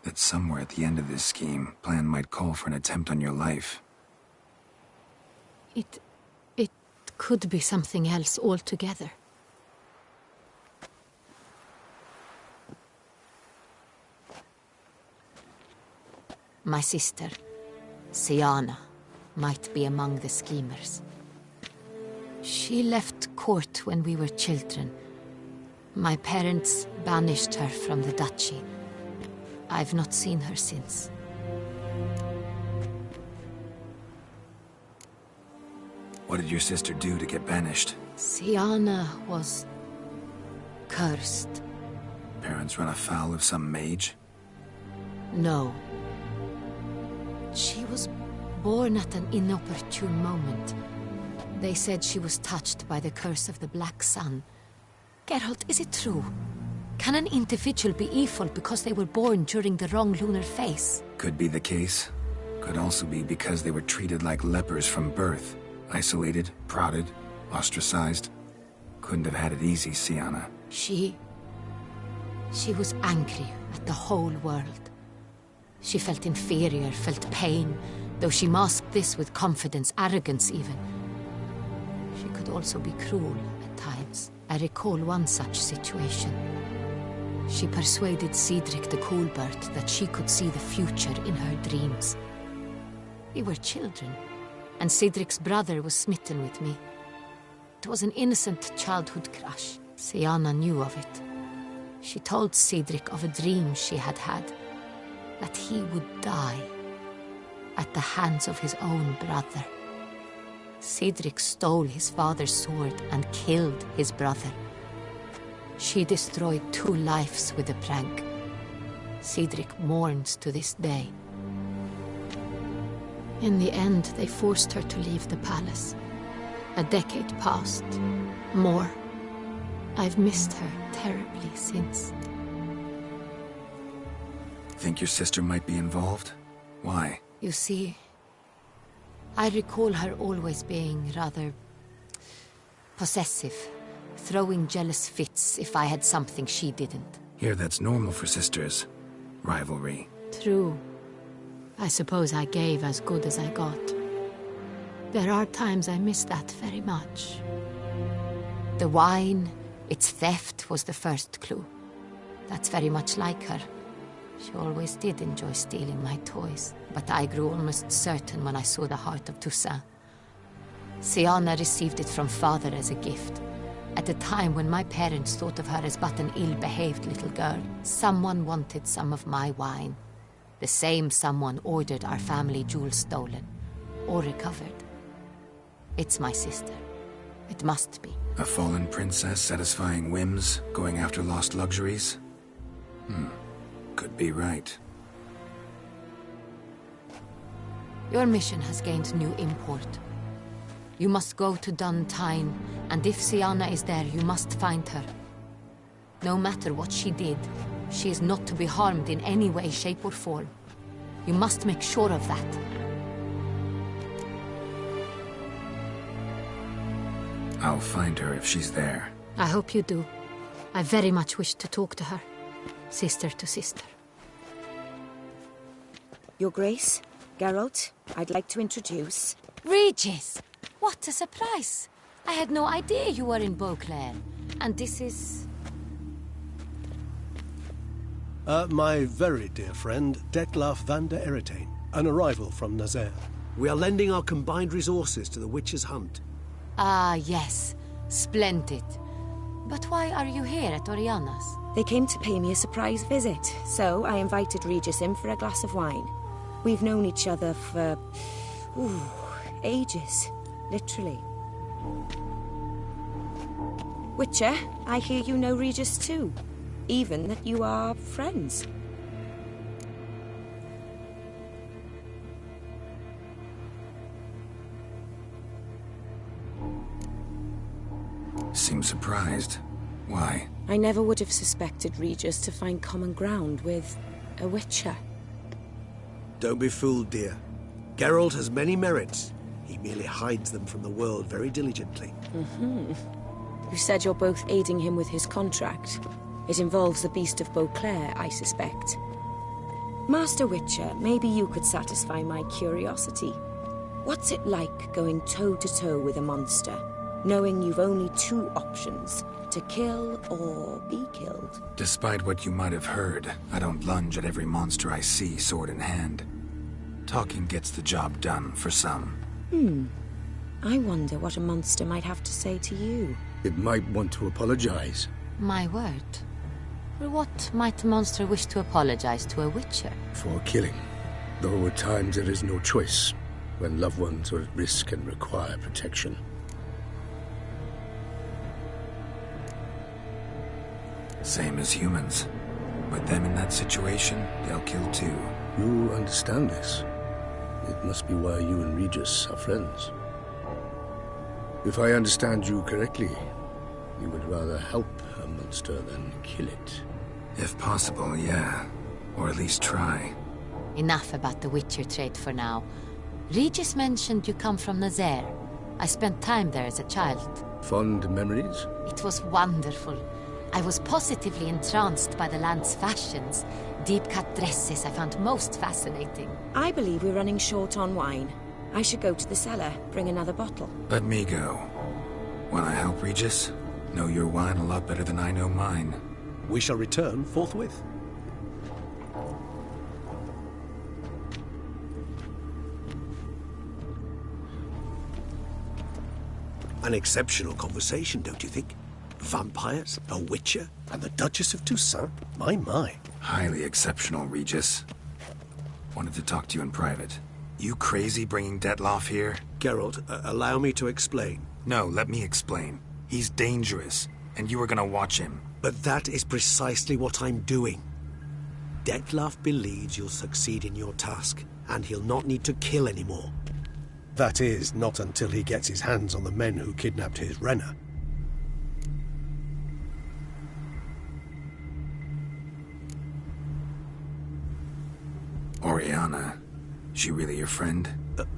That somewhere at the end of this scheme, plan might call for an attempt on your life. It could be something else altogether. My sister, Siana, might be among the schemers. She left court when we were children. My parents banished her from the duchy. I've not seen her since. What did your sister do to get banished? Siana was cursed. Parents run afoul of some mage? No. She was born at an inopportune moment. They said she was touched by the curse of the Black Sun. Geralt, is it true? Can an individual be evil because they were born during the wrong lunar phase? Could be the case. Could also be because they were treated like lepers from birth. Isolated, prodded, ostracized. Couldn't have had it easy, Siana. She was angry at the whole world. She felt inferior, felt pain, though she masked this with confidence, arrogance even. She could also be cruel at times. I recall one such situation. She persuaded Cedric the Coolbird that she could see the future in her dreams. We were children, and Cedric's brother was smitten with me. It was an innocent childhood crush. Siana knew of it. She told Cedric of a dream she had had, that he would die at the hands of his own brother. Cedric stole his father's sword and killed his brother. She destroyed 2 lives with a prank. Cedric mourns to this day. In the end, they forced her to leave the palace. A decade passed. More. I've missed her terribly since. Think your sister might be involved? Why? You see, I recall her always being rather possessive, throwing jealous fits if I had something she didn't. Here, that's normal for sisters. Rivalry. True. I suppose I gave as good as I got. There are times I miss that very much. The wine, its theft, was the first clue. That's very much like her. She always did enjoy stealing my toys, but I grew almost certain when I saw the heart of Toussaint. Siana received it from father as a gift. At a time when my parents thought of her as but an ill-behaved little girl, someone wanted some of my wine. The same someone ordered our family jewels stolen, or recovered. It's my sister. It must be. A fallen princess satisfying whims, going after lost luxuries? Could be right. Your mission has gained new import. You must go to Dun Tyne, and if Siana is there, you must find her. No matter what she did, she is not to be harmed in any way, shape, or form. You must make sure of that. I'll find her if she's there. I hope you do. I very much wish to talk to her. Sister to sister. Your Grace, Geralt, I'd like to introduce... Regis! What a surprise! I had no idea you were in Beauclair. And this is... My very dear friend, Detlaf van der Eretain, an arrival from Nazaire. We are lending our combined resources to the Witcher's hunt. Ah, yes. Splendid. But why are you here at Oriana's? They came to pay me a surprise visit, so I invited Regis in for a glass of wine. We've known each other for... ages. Literally. Witcher, I hear you know Regis too. Even that you are friends. Seems surprised. Why? I never would have suspected Regis to find common ground with a Witcher. Don't be fooled, dear. Geralt has many merits. He merely hides them from the world very diligently. You said you're both aiding him with his contract. It involves the Beast of Beauclair, I suspect. Master Witcher, maybe you could satisfy my curiosity. What's it like going toe-to-toe with a monster, knowing you've only two options, to kill or be killed? Despite what you might have heard, I don't lunge at every monster I see sword in hand. Talking gets the job done for some. I wonder what a monster might have to say to you. It might want to apologize. My word. For what might a monster wish to apologize to a witcher? For killing. Though at times there is no choice, when loved ones are at risk and require protection. Same as humans. With them in that situation, they'll kill too. You understand this. It must be why you and Regis are friends. If I understand you correctly, you would rather help a monster than kill it. If possible, yeah. Or at least try. Enough about the Witcher trait for now. Regis mentioned you come from Nazaire. I spent time there as a child. Fond memories? It was wonderful. I was positively entranced by the land's fashions. Deep-cut dresses I found most fascinating. I believe we're running short on wine. I should go to the cellar, bring another bottle. Let me go. Wanna help, Regis? Know your wine a lot better than I know mine. We shall return forthwith. An exceptional conversation, don't you think? Vampires, a witcher, and the Duchess of Toussaint? My. Highly exceptional, Regis. Wanted to talk to you in private. You crazy bringing Detloff here? Geralt, allow me to explain. No, let me explain. He's dangerous, and you were gonna watch him. But that is precisely what I'm doing. Detloff believes you'll succeed in your task, and he'll not need to kill anymore. That is, not until he gets his hands on the men who kidnapped his Renna. Oriana, she really your friend?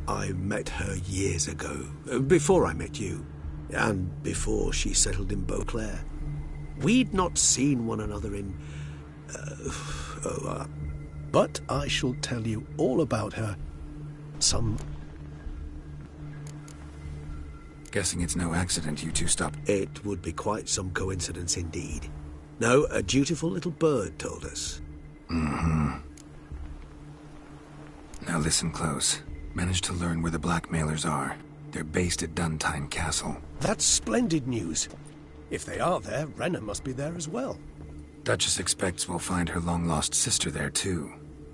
I met her years ago, before I met you, and before she settled in Beauclair. We'd not seen one another in... but I shall tell you all about her some... Guessing it's no accident you two stopped. It would be quite some coincidence indeed. No, a dutiful little bird told us. Now listen close. Managed to learn where the blackmailers are. They're based at Duntime Castle. That's splendid news. If they are there, Renna must be there as well. Duchess expects we'll find her long-lost sister there too.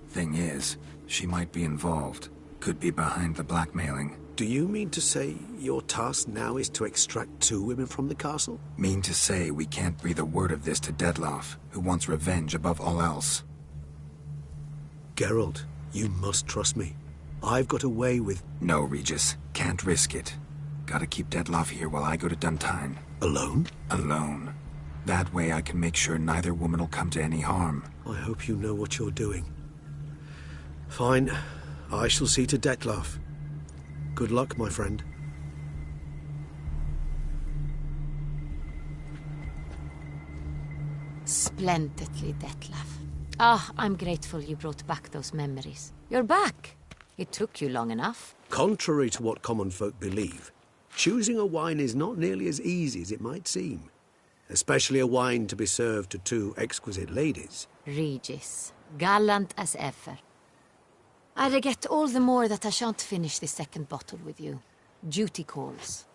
Thing is, she might be involved. Could be behind the blackmailing. Do you mean to say your task now is to extract 2 women from the castle? Mean to say we can't breathe a word of this to Detloff, who wants revenge above all else. Geralt, you must trust me. I've got away with... No, Regis. Can't risk it. Gotta keep Detloff here while I go to Duntine. Alone? Alone. That way I can make sure neither woman will come to any harm. I hope you know what you're doing. Fine. I shall see to Detloff. Good luck, my friend. Splendidly, Detlaff. I'm grateful you brought back those memories. You're back. It took you long enough. Contrary to what common folk believe, choosing a wine is not nearly as easy as it might seem. Especially a wine to be served to 2 exquisite ladies. Regis, gallant as ever. I regret all the more that I shan't finish the second bottle with you. Duty calls.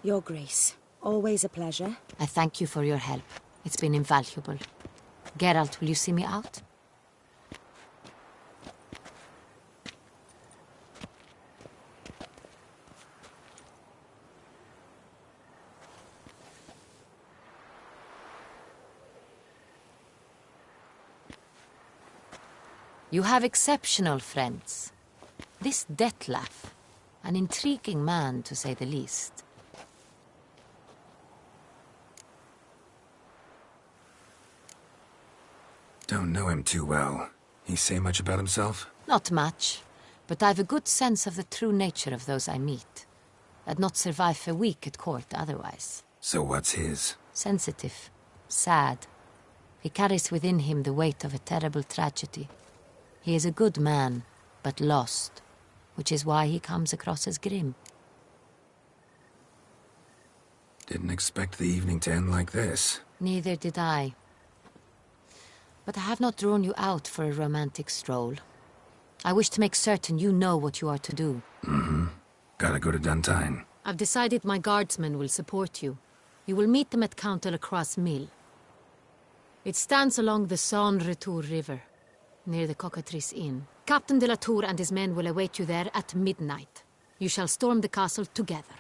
Your Grace, always a pleasure. I thank you for your help. It's been invaluable. Geralt, will you see me out? You have exceptional friends. This Detlaff, an intriguing man to say the least. Don't know him too well. He say much about himself? Not much, but I've a good sense of the true nature of those I meet. I'd not survive a week at court otherwise. So what's his? Sensitive, sad. He carries within him the weight of a terrible tragedy. He is a good man, but lost, which is why he comes across as grim. Didn't expect the evening to end like this. Neither did I. But I have not drawn you out for a romantic stroll. I wish to make certain you know what you are to do. Mm-hmm. Gotta go to Duntine. I've decided my guardsmen will support you. You will meet them at Count Delacroix' mill. It stands along the Saône-Retour River, near the Cockatrice Inn. Captain de la Tour and his men will await you there at midnight. You shall storm the castle together.